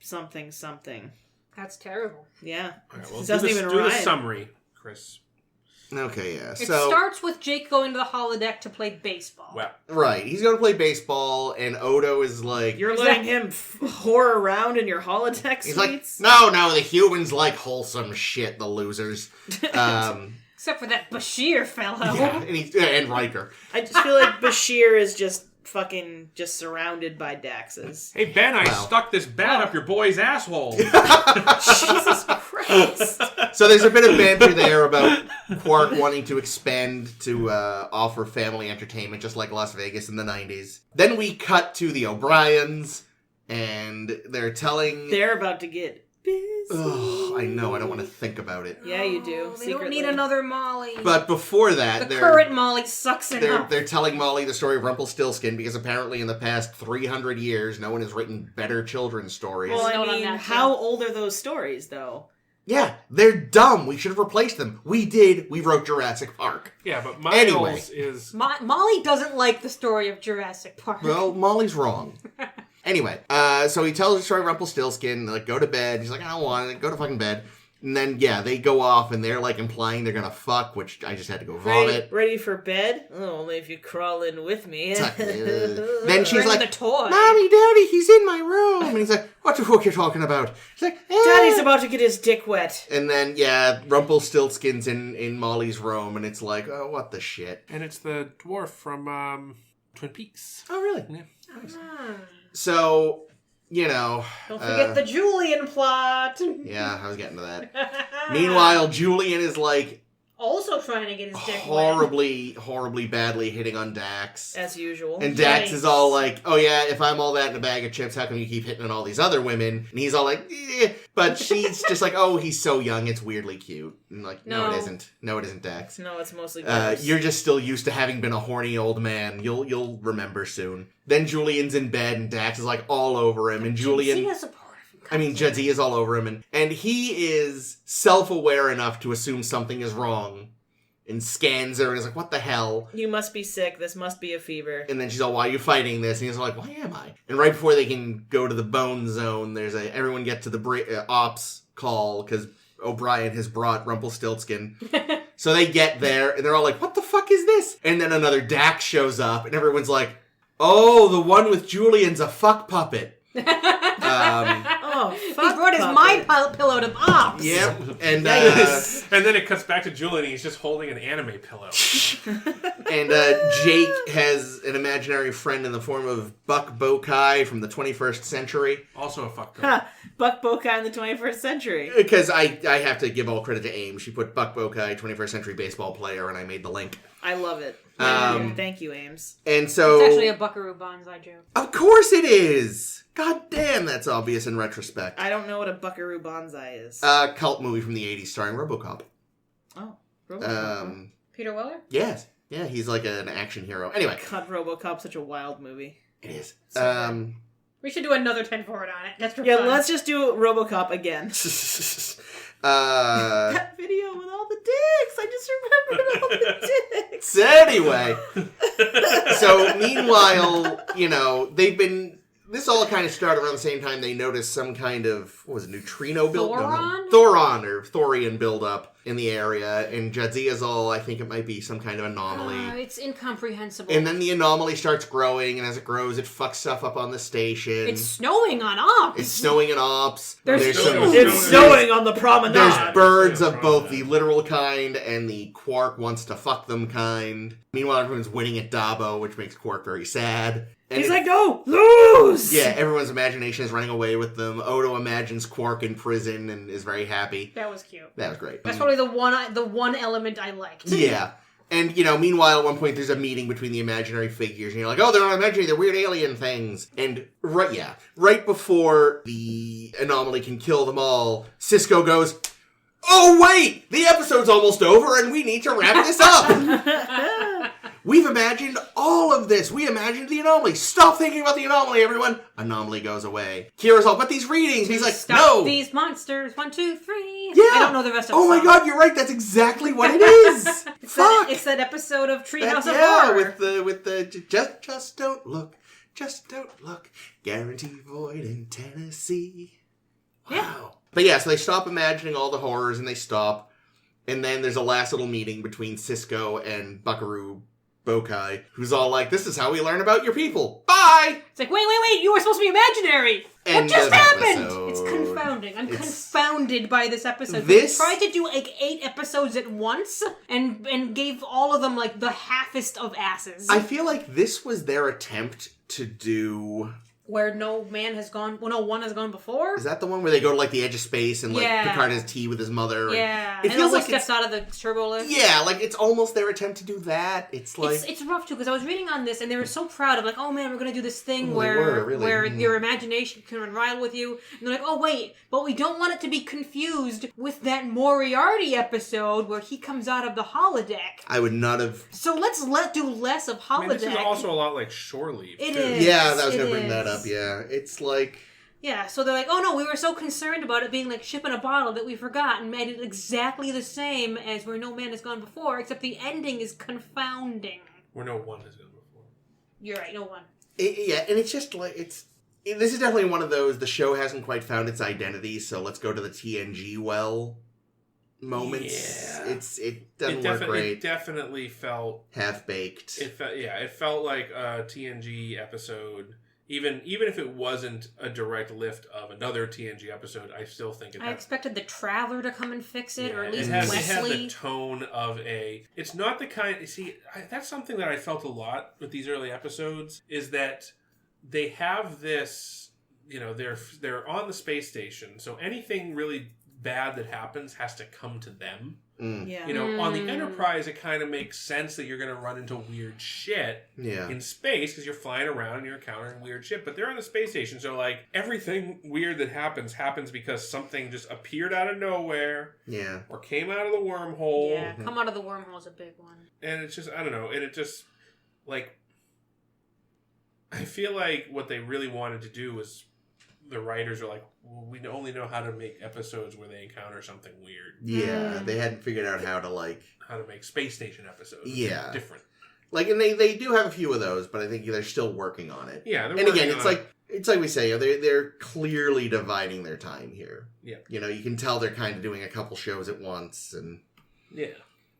something, something. That's terrible. Yeah. All right, well, It doesn't even do the rhyme. summary, Chris. Okay, yeah. It So, starts with Jake going to the holodeck to play baseball. Well, right, he's going to play baseball, and Odo is like... You're Is letting that- him whore around in your holodeck He's like, suites? no, the humans like wholesome shit, the losers. Except for that Bashir fellow. Yeah, and Riker. I just feel like Bashir is just fucking just surrounded by Daxes. hey Ben, I Wow. stuck this bat up your boy's asshole. Jesus Christ. So there's a bit of banter there about Quark wanting to expand to offer family entertainment, just like Las Vegas in the 90s. Then we cut to the O'Briens, and they're telling... They're about to get busy. Ugh, I know, I don't want to think about it. Yeah, you do. They Secretly. don't need another Molly. But before that, the current Molly sucks enough. they're telling Molly the story of Rumpelstiltskin, because apparently in the past 300 years, no one has written better children's stories. Well, Note I on mean, that, how too. old are those stories, though? Yeah, they're dumb. We should have replaced them. We did. We wrote Jurassic Park. Yeah, but Miles Anyway. is... Molly doesn't like the story of Jurassic Park. Well, Molly's wrong. Anyway, so he tells the story of Rumpelstiltskin, like, go to bed. He's like, I don't want it. Go to fucking bed. And then, yeah, they go off, and they're, like, implying they're gonna fuck, which I just had to go vomit. Ready for bed? Oh, only if you crawl in with me. Then she's Bring like, the toy. Mommy, Daddy, he's in my room. And he's like, what the fuck you talking about? He's like, Daddy's about to get his dick wet. And then, yeah, Rumpelstiltskin's in Molly's room, and it's like, oh, what the shit. And it's the dwarf from Twin Peaks. Oh, really? Yeah. Nice. Ah. So, you know. Don't forget the Julian plot. Yeah, I was getting to that. Meanwhile, Julian is like Also trying to get his dick horribly badly hitting on Dax. As usual. And Dax is all like, oh yeah, if I'm all that in a bag of chips, how come you keep hitting on all these other women? And he's all like, eh. But she's just like, oh, he's so young, it's weirdly cute. And like, no, it isn't. No, it isn't, Dax. No, it's mostly gross. You're just still used to having been a horny old man. You'll remember soon. Then Julian's in bed, and Dax is like all over him, and Julian... Judgy is all over him, and he is self-aware enough to assume something is wrong, and scans her, and is like, what the hell? You must be sick, this must be a fever. And then she's all, why are you fighting this? And he's like, why am I? And right before they can go to the bone zone, everyone get to the ops call, because O'Brien has brought Rumpelstiltskin. So they get there, and they're all like, what the fuck is this? And then another Dax shows up, and everyone's like, oh, the one with Julian's a fuck puppet. He brought his My Pillow to Ops. Yep. And and then it cuts back to Julian, and he's just holding an anime pillow. And Jake has an imaginary friend in the form of Buck Bokai from the 21st century. Also a fuck girl. Buck Bokai in the 21st century. Because I have to give all credit to Ames. She put Buck Bokai, 21st century baseball player, and I made the link. I love it. Thank you, Ames. And so... It's actually a Buckaroo Banzai joke. Of course it is! God damn, that's obvious in retrospect. I don't know what a Buckaroo Banzai is. Cult movie from the 80s starring RoboCop. Oh, RoboCop. Peter Weller? Yes. Yeah, he's like an action hero. Anyway. God, RoboCop's such a wild movie. It is. We should do another 10 forward on it. That's for yeah, fun. let's just do RoboCop again. That video with all the dicks. I just remembered all the dicks. Anyway. So, meanwhile, they've been... This all kind of started around the same time they noticed some kind of, what was it, neutrino buildup? Thoron or thorian buildup in the area. And Jadzia's all, I think it might be some kind of anomaly. It's incomprehensible. And then the anomaly starts growing, and as it grows, it fucks stuff up on the station. It's snowing on Ops. It's snowing in Ops. It's snowing on the promenade. There's birds of both the literal kind and the Quark wants to fuck them kind. Meanwhile, everyone's winning at Dabo, which makes Quark very sad. And he's like, no, lose! Yeah, everyone's imagination is running away with them. Odo imagines Quark in prison and is very happy. That was cute. That was great. That's probably the one element I liked. Yeah. And, meanwhile, at one point, there's a meeting between the imaginary figures, and you're like, oh, they're not imaginary, they're weird alien things. And, right before the anomaly can kill them all, Cisco goes, oh, wait! The episode's almost over, and we need to wrap this up! We've imagined all of this. We imagined the anomaly. Stop thinking about the anomaly, everyone. Anomaly goes away. Kira's all, but these readings. And he's like, Stop no. These monsters. 1, 2, 3. Yeah. I don't know the rest of the Oh my song. god, you're right. That's exactly what it is. Fuck. It's that episode of Treehouse of Horror. with the just don't look. Just don't look. Guarantee void in Tennessee. Wow. Yeah. But yeah, so they stop imagining all the horrors and they stop. And then there's a last little meeting between Cisco and Buckaroo Bokai, who's all like, this is how we learn about your people. Bye! It's like, wait, you were supposed to be imaginary! End what just of happened? episode. It's confounding. I'm confounded by this episode. This- They tried to do like 8 episodes at once and gave all of them like the halfest of asses. I feel like this was their attempt to do... Where no one has gone before? Is that the one where they go to like the edge of space and like Yeah. Picard has tea with his mother? Yeah. It and feels almost like gets out of the turbo lift. Yeah, like it's almost their attempt to do that. It's like... It's rough too, because I was reading on this and they were so proud of like, oh man, we're going to do this thing Oh, they were, really. where your imagination can run wild with you. And they're like, oh wait, but we don't want it to be confused with that Moriarty episode where he comes out of the holodeck. I would not have... So let's do less of holodeck. I mean, this is also a lot like Shore Leave. It too. is. Yeah, I was It going to bring is. that up, yeah. It's like... Yeah, so they're like, oh no, we were so concerned about it being like ship in a bottle that we forgot and made it exactly the same as Where No Man Has Gone Before, except the ending is confounding. Where no one has gone before. You're right, no one. Yeah, and it's just like, this is definitely one of those, the show hasn't quite found its identity, so let's go to the TNG well moments. Yeah. It doesn't work great. It definitely felt... Half-baked. It felt like a TNG episode. Even if it wasn't a direct lift of another TNG episode, I still think it I expected the Traveler to come and fix it, or at least it had Wesley. the tone of a... It's not the kind... See, that's something that I felt a lot with these early episodes, is that they have this... they're on the space station, so anything really bad that happens has to come to them. Yeah. On the Enterprise, it kind of makes sense that you're going to run into weird shit in space because you're flying around and you're encountering weird shit. But they're on the space station, so like everything weird that happens because something just appeared out of nowhere, or came out of the wormhole. Yeah, come out of the wormhole is a big one. And it's just, I don't know, and it just like, I feel like what they really wanted to do was, the writers are like, well, we only know how to make episodes where they encounter something weird. Yeah, they hadn't figured out how to make space station episodes. Yeah. Different. Like, and they do have a few of those, but I think they're still working on it. Yeah, and again, it's like we say, they're clearly dividing their time here. Yeah. You can tell they're kind of doing a couple shows at once, and... Yeah.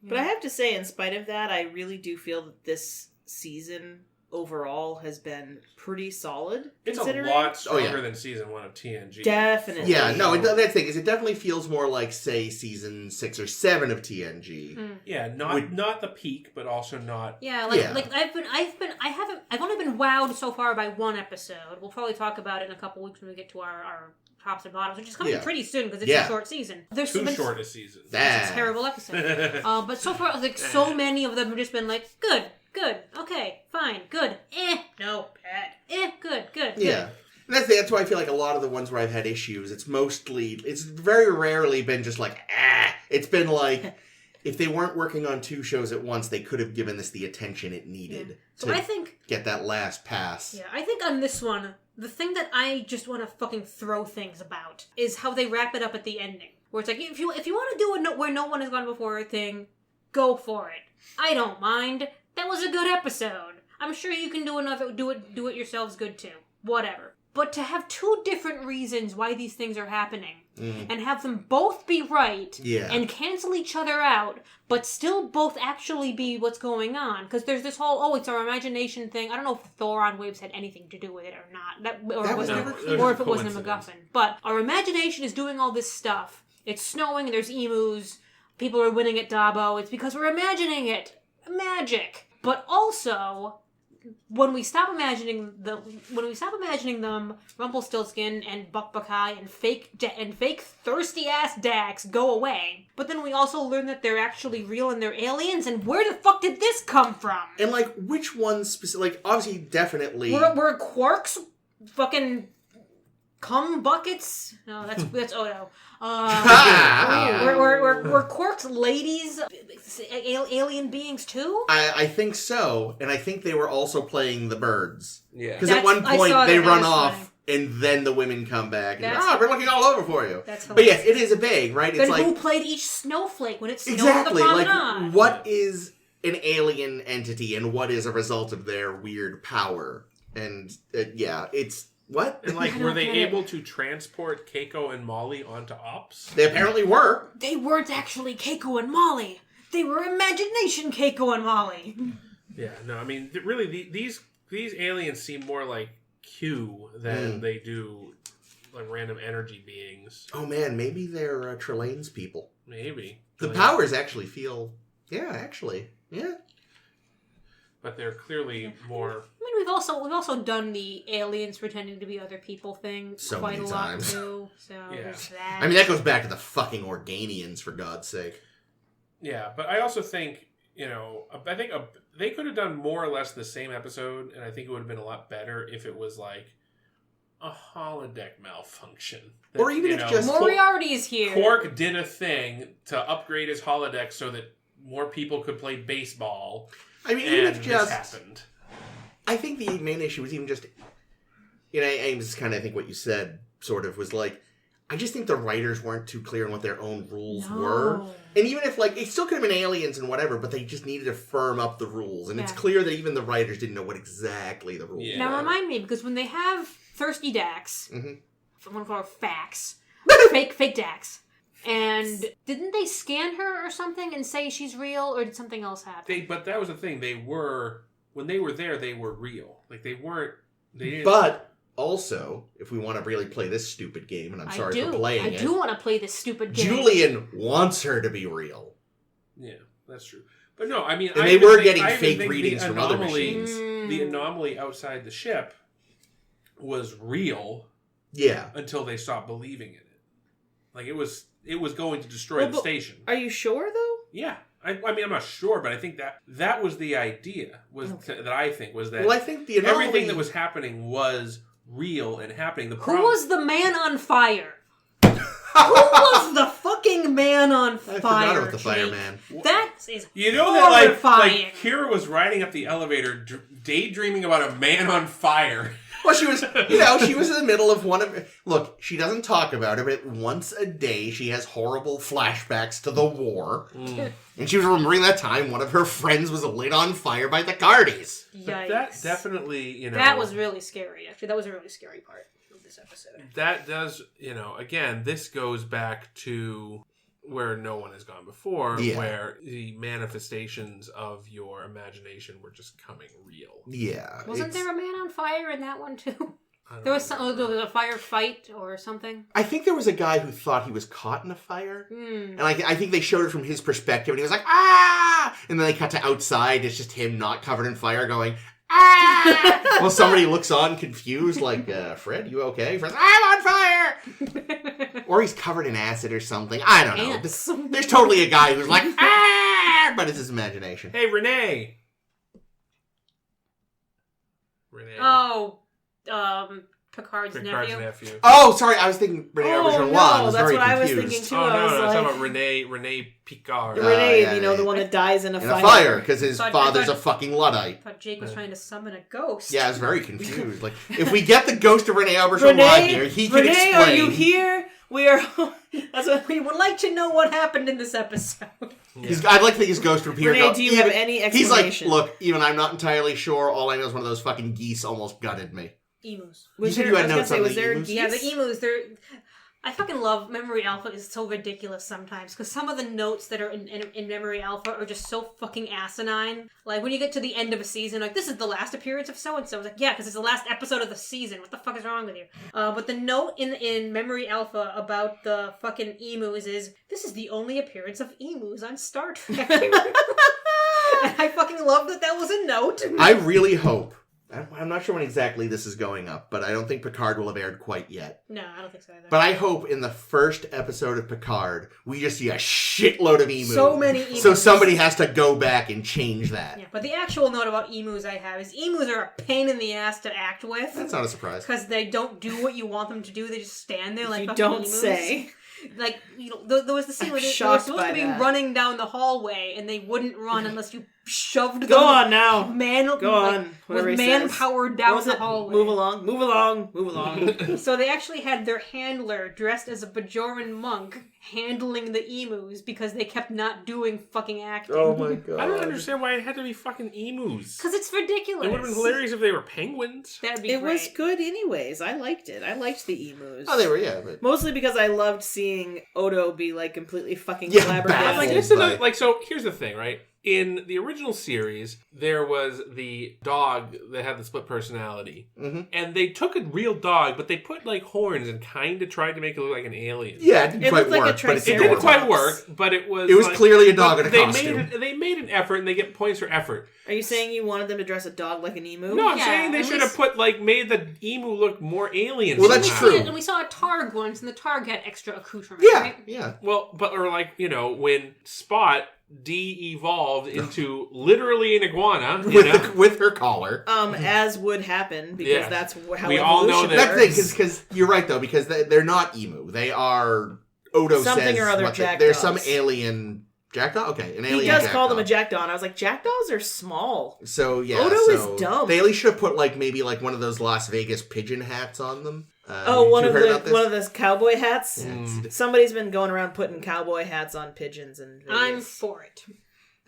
But I have to say, in spite of that, I really do feel that this season overall has been pretty solid. It's a lot stronger than season 1 of TNG. Definitely. Yeah, no, that thing is, it definitely feels more like, say, season 6 or 7 of TNG. Yeah, not the peak, but also not. Yeah, like I've only been wowed so far by one episode. We'll probably talk about it in a couple weeks when we get to our tops and bottoms, which is coming pretty soon because it's a short season. There's too short a season. That's a terrible episode. But so far, like so many of them have just been like good, okay, fine, good, no, bad, good. Yeah. And that's why I feel like a lot of the ones where I've had issues, it's very rarely been just like, It's been like, if they weren't working on 2 shows at once, they could have given this the attention it needed to get that last pass. Yeah, I think on this one, the thing that I just want to fucking throw things about is how they wrap it up at the ending. Where it's like, if you want to do a Where No One Has Gone Before thing, go for it. I don't mind. That was a good episode. I'm sure you can do another, do it yourselves good too. Whatever. But to have 2 different reasons why these things are happening, and have them both be right, and cancel each other out, but still both actually be what's going on. Because there's this whole, it's our imagination thing. I don't know if Thoron Waves had anything to do with it or not. Or if it wasn't a MacGuffin. But our imagination is doing all this stuff. It's snowing, there's emus, people are winning at Dabo. It's because we're imagining it. Magic. But also, when we stop imagining them, Rumpelstiltskin and Buckbuckeye and fake thirsty ass Dax go away. But then we also learn that they're actually real and they're aliens. And where the fuck did this come from? And like, which ones specifically? Like, obviously, definitely. Were quarks fucking cum buckets? No, that's Odo. Were quarks ladies, alien beings too? I think so, and I think they were also playing the birds. Yeah, because at one point they run off, and then the women come back. And we're looking all over for you. That's but yes, it is a vague, right? It's like, who played each snowflake when it snowed on the promenade? Like, what is an alien entity, and what is a result of their weird power? And it's. What? And like, were they able to transport Keiko and Molly onto Ops? They apparently were. They weren't actually Keiko and Molly. They were imagination Keiko and Molly. Yeah, no, I mean, really, these aliens seem more like Q than they do like random energy beings. Oh man, maybe they're Trelane's people. Maybe. The powers actually feel... Yeah. But they're clearly more... I mean, we've also done the aliens pretending to be other people thing quite a lot too. So there's that. I mean, that goes back to the fucking Organians, for God's sake. Yeah, but I also think, I think they could have done more or less the same episode, and I think it would have been a lot better if it was like a holodeck malfunction. Or even if just... Moriarty is here. Quark did a thing to upgrade his holodeck so that more people could play baseball. I mean, even if just... this happened. I think the main issue was even just... Ames is kind of, I think what you said sort of was like, I just think the writers weren't too clear on what their own rules were. And even if, like, it still could have been aliens and whatever, but they just needed to firm up the rules. And it's clear that even the writers didn't know what exactly the rules were. Now remind me, because when they have thirsty Dax, I want to call her Fax, fake Dax, and didn't they scan her or something and say she's real, or did something else happen? But that was the thing. When they were there, they were real. Like, they didn't... But... Also, if we want to really play this stupid game, and I'm sorry for playing it. I do want to play this stupid game. Julian wants her to be real. Yeah, that's true. But no, I mean... And they were getting fake readings from other machines. The anomaly outside the ship was real. Yeah. Until they stopped believing in it. Like, it was going to destroy the station. Are you sure, though? Yeah. I mean, I'm not sure, but I think that was the idea. That I think was that... Well, I think the anomaly... Everything that was happening was... real and happening. Who was the man on fire? Who was the fucking man on fire? I forgot about the fireman. That is that like Kira was riding up the elevator, daydreaming about a man on fire. Well, she was in the middle of one of... Look, she doesn't talk about it, but once a day she has horrible flashbacks to the war. And she was remembering that time one of her friends was lit on fire by the Guardies. Yikes. But that definitely, That was really scary, actually. That was a really scary part of this episode. That does, again, this goes back to... where no one has gone before, where the manifestations of your imagination were just coming real. Yeah. Wasn't there a man on fire in that one, too? There was a firefight or something? I think there was a guy who thought he was caught in a fire. And I think they showed it from his perspective, and he was like, ah! And then they cut to outside, it's just him not covered in fire going, ah! Well, somebody looks on confused, like, Fred, you okay? Fred's, I'm on fire! Or he's covered in acid or something. I don't know. There's totally a guy who's like, ah! But it's his imagination. Hey, Renee! Oh, Picard's nephew. Oh, sorry, I was thinking Renee Auberjonois. No, that's what I was thinking too. Oh, no, I was talking about Renee Picard. Renee, the one that dies in a fire. In a fire, because his father's a fucking Luddite. I thought Jake was trying to summon a ghost. Yeah, I was very confused. Like, if we get the ghost of Renee Auberjonois here, he can explain. Renee, are you here? We are... That's what we would like to know what happened in this episode. Yeah. I'd like to think his ghost would appear. Renee, do you have any explanation? He's like, look, even I'm not entirely sure. All I know is one of those fucking geese almost gutted me. Emus. You said you had notes on the emus? Yeah, the emus, I fucking love Memory Alpha. Is so ridiculous sometimes because some of the notes that are in Memory Alpha are just so fucking asinine. Like when you get to the end of a season, like this is the last appearance of so and so. It's like, yeah, because it's the last episode of the season. What the fuck is wrong with you? But the note in Memory Alpha about the fucking emus is this is the only appearance of emus on Star Trek. And I fucking love that was a note. I really hope. I'm not sure when exactly this is going up, but I don't think Picard will have aired quite yet. No, I don't think so either. But I hope in the first episode of Picard, we just see a shitload of emus. So many emus. So somebody has to go back and change that. Yeah, but the actual note about emus I have is emus are a pain in the ass to act with. That's not a surprise. Because they don't do what you want them to do. They just stand there like you fucking don't emus. Say. Like, there was the scene where they were supposed to be running down the hallway, and they wouldn't run unless you shoved them. Go on now. Go on. With manpower down the hallway. Move along. So they actually had their handler dressed as a Bajoran monk handling the emus because they kept not doing fucking acting. Oh my god. I don't understand why it had to be fucking emus. Because it's ridiculous. It would have been hilarious if they were penguins. That'd be great. It was good anyways. I liked it. I liked the emus. Oh, they were, yeah. But... Mostly because I loved seeing Odo be like completely fucking flabbergasted. So here's the thing, right? In the original series, there was the dog that had the split personality. Mm-hmm. And they took a real dog, but they put like horns and kind of tried to make it look like an alien. Yeah, it didn't quite work. It didn't quite work, but it was... It was like, clearly a dog in a costume. They made an effort, and they get points for effort. Are you saying you wanted them to dress a dog like an emu? No, I'm saying they should have made the emu look more alien. Well, that's true. And we saw a Targ once, and the Targ had extra accoutrement, right? Yeah. Well, or like, when Spot de-evolved into literally an iguana with her collar, as would happen because that's how we all know that. That's because you're right though, because they're not emu, they are Odo something says or other. they're some alien Jackdaw? Okay, an alien He does jackdaw. call them a jackdaw, and I was like, jackdaws are small. So, yeah. Odo so is dumb. They at least should have put, maybe one of those Las Vegas pigeon hats on them. One you of heard about this? those cowboy hats. Yeah, Somebody's been going around putting cowboy hats on pigeons in Vegas. I'm for it.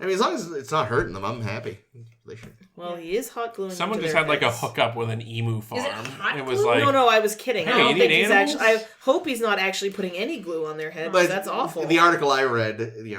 I mean, as long as it's not hurting them, I'm happy. They should. Well, he is hot gluing. Someone into just their had a heads. hookup with an emu farm. hot It was glue? like No, I was kidding. Hey, I don't you think need he's animals? actually. I hope he's not actually putting any glue on their heads. But That's awful. The article I read,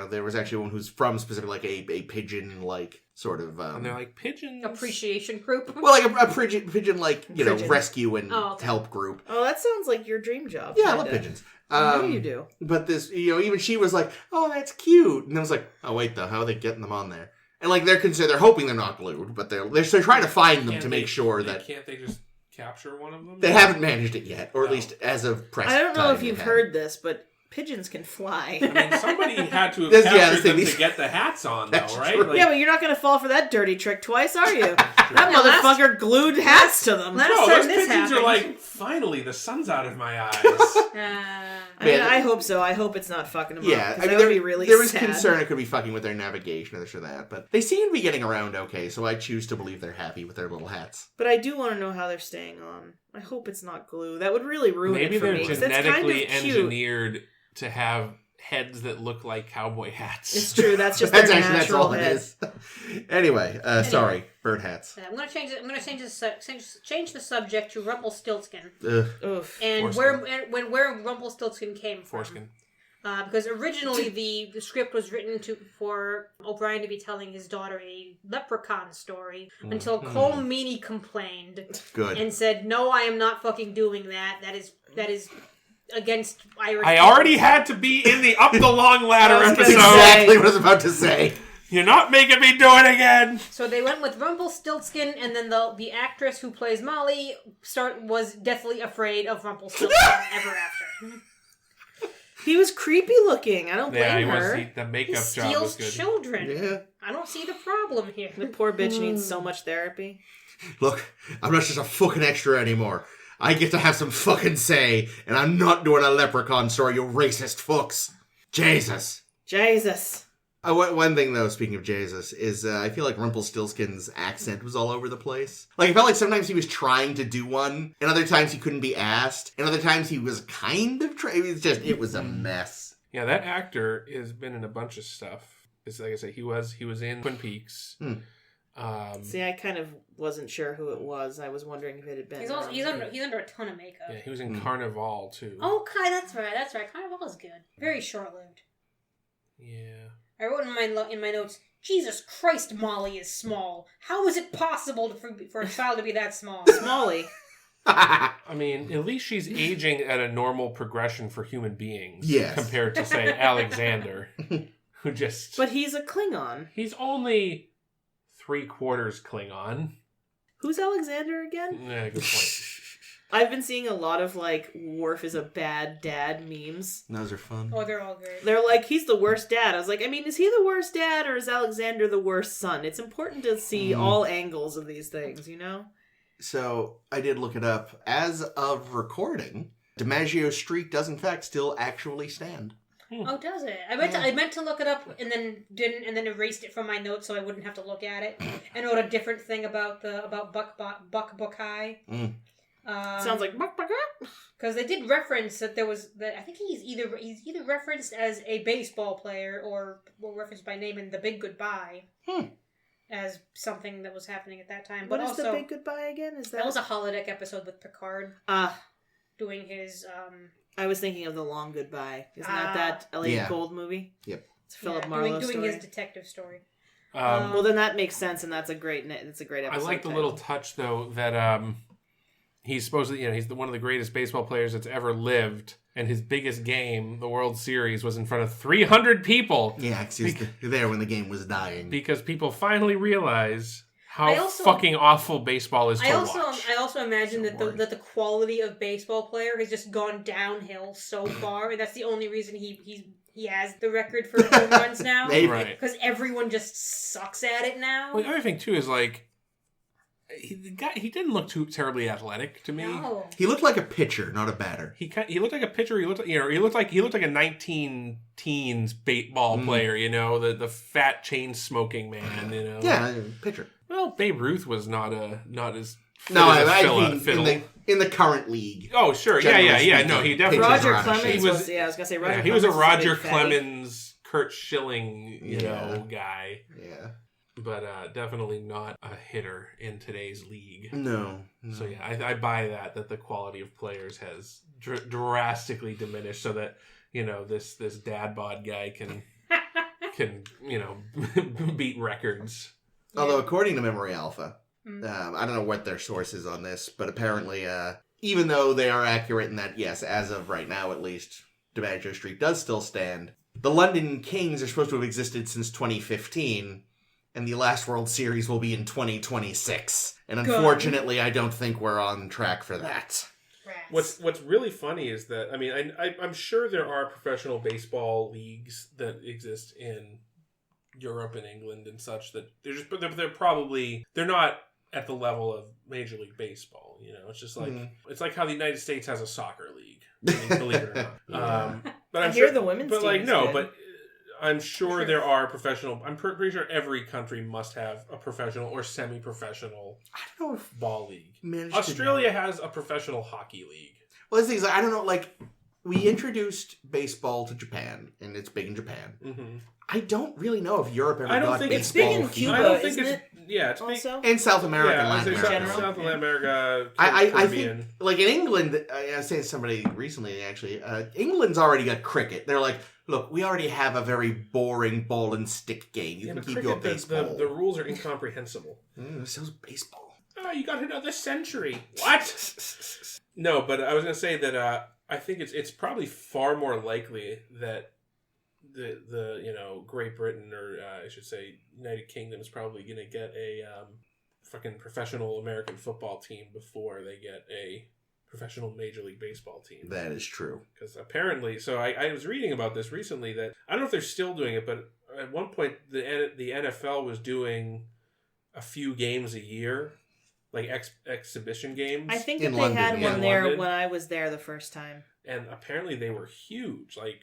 there was actually one who's from specifically a pigeon sort of. and they're like pigeons. Appreciation group. Well, a pigeon Pigeon. rescue and Oh, okay. help group. Oh, that sounds like your dream job. Yeah, I love kinda. pigeons. I know you do. But this, even she was like, "Oh, that's cute," and I was like, "Oh, wait, though, how are they getting them on there?" And they're hoping they're not glued, but they're trying to find them Can't to they- make sure that Can't they just capture one of them? they haven't managed it yet, or at No. least as of press. I don't know time if they you've haven't. heard this, but pigeons can fly. I mean, somebody had to have That's- yeah, captured the them thing- to get the hats on, That's though, right? true. Yeah, but you're not going to fall for that dirty trick twice, are you? That Now, last- motherfucker glued hats to them. last no, time those this pigeons are happened- like, finally, the sun's out of my eyes. I mean, Man, I hope so. I hope it's not fucking them Yeah, up. 'Cause I mean, that would be really there was sad. concern it could be fucking with their navigation or this or that, but they seem to be getting around okay, so I choose to believe they're happy with their little hats. But I do want to know how they're staying on. I hope it's not glue. That would really ruin Maybe it for they're me. 'Cause that's kind genetically of cute. engineered to have heads that look like cowboy hats. It's true. That's just their That's all natural it head. is. Anyway, sorry, bird hats. I'm gonna change it. I'm gonna change the subject to Rumpelstiltskin, Ugh. Oof. and Foreskin. where Rumpelstiltskin came from. Foreskin. Because originally the script was written for O'Brien to be telling his daughter a leprechaun story until Cole Meany complained Good. and said, "No, I am not fucking doing that. That is against Irish." I already had to be in the Up the Long Ladder I was gonna episode. say- Exactly what I was about to say. You're not making me do it again. So they went with Rumpelstiltskin, and then the actress who plays Molly was deathly afraid of Rumpelstiltskin ever after. He was creepy looking. I don't blame Yeah, her. the He makeup job was steals good. children. Yeah. I don't see the problem here. The poor bitch needs so much therapy. Look, I'm not just a fucking extra anymore. I get to have some fucking say, and I'm not doing a leprechaun story, you racist fucks. Jesus. Jesus. One thing, though, speaking of Jesus, is I feel like Rumpelstiltskin's accent was all over the place. Like, I felt like sometimes he was trying to do one, and other times he couldn't be asked, and other times he was kind of trying. It was a mess. Yeah, that actor has been in a bunch of stuff. It's like I say, he was in Twin Peaks. See, I kind of wasn't sure who it was. I was wondering if it had been. He's under a ton of makeup. Yeah, he was in Carnival too. Okay, that's right. Carnival is good. Very short lived. Yeah. I wrote in my notes, Jesus Christ, Molly is small. How is it possible for a child to be that small? Smalley. I mean, at least she's aging at a normal progression for human beings. Yes. Compared to, say, Alexander, who just... But he's a Klingon. He's only 3/4 Klingon. Who's Alexander again? Yeah, good point. I've been seeing a lot of, Worf is a bad dad memes. Those are fun. Oh, they're all great. They're like, he's the worst dad. I was like, I mean, is he the worst dad or is Alexander the worst son? It's important to see all angles of these things, you know? So, I did look it up. As of recording, DiMaggio's streak does, in fact, still actually stand. Oh, does it? I meant to look it up and then didn't, and then erased it from my notes so I wouldn't have to look at it. And wrote a different thing about Buck Buckeye. Sounds like Because they did reference that I think he's either referenced as a baseball player or referenced by name in The Big Goodbye as something that was happening at that time. What But is also, the big goodbye again? Is that was a holodeck episode with Picard doing his. I was thinking of The Long Goodbye. Isn't that Elliot Gold movie? Yep. It's Philip doing Marlowe doing story. his detective story. Well, then that makes sense, and that's a great episode. I like the title. little touch, though, that he's supposedly, he's one of the greatest baseball players that's ever lived, and his biggest game, the World Series, was in front of 300 people. Yeah, because he was there when the game was dying. Because people finally realize I how also- fucking awful baseball is to watch. I also imagine So that boring. the quality of baseball player has just gone downhill so far, and that's the only reason he has the record for home runs now. Maybe. Right. Because everyone just sucks at it now. Well, the other thing, too, is he didn't look too terribly athletic to me. No. He looked like a pitcher, not a batter. He looked like a pitcher. He looked like a 19-teens ball player. You know, the fat chain smoking man. You know, Yeah, pitcher. Well, Babe Ruth was not as No, I mean in the current league. Oh, sure, yeah. No, he definitely. Roger around Clemens shape. was. Yeah, I was gonna say Roger. Yeah, Clemens he was a was Roger big fatty. Clemens, Kurt Schilling, guy. Yeah. But definitely not a hitter in today's league. No. So yeah, I buy that the quality of players has drastically diminished, so that this dad bod guy can beat records. Although according to Memory Alpha, I don't know what their source is on this, but apparently, even though they are accurate in that, yes, as of right now at least, DiMaggio Street does still stand. The London Kings are supposed to have existed since 2015. And the last World Series will be in 2026. And unfortunately, I don't think we're on track for that. Rats. What's really funny is that, I mean, I'm sure there are professional baseball leagues that exist in Europe and England and such that they're not at the level of Major League Baseball. It's just like it's like how the United States has a soccer league. I mean, believe it or not. But I'm sure the women's but team like is no, good. but I'm sure there are professional. I'm pretty sure every country must have a professional or semi-professional I don't know if ball league. managed Australia has a professional hockey league. Well, the thing is, I don't know, like, we introduced baseball to Japan, and it's big in Japan. Mm-hmm. I don't really know if Europe ever I don't got think it's baseball. big in Cuba, I don't think isn't it's it? yeah. It's big. Also, And South America and Yeah, Latin in America. general. South America, I Caribbean. think, like, in England, I was saying to somebody recently, actually, England's already got cricket. They're like, look, we already have a very boring ball and stick game. You can but keep cricket, your baseball. the rules are incomprehensible. So's baseball. Oh, you got another century. What? No, but I was going to say that I think it's probably far more likely that the Great Britain, or I should say United Kingdom, is probably going to get a fucking professional American football team before they get a professional Major League Baseball team. That is true. Because apparently, so I was reading about this recently, that I don't know if they're still doing it, but at one point the NFL was doing a few games a year, like exhibition games. I think In that they London, had yeah. one there London. when I was there the first time. And apparently they were huge. Like,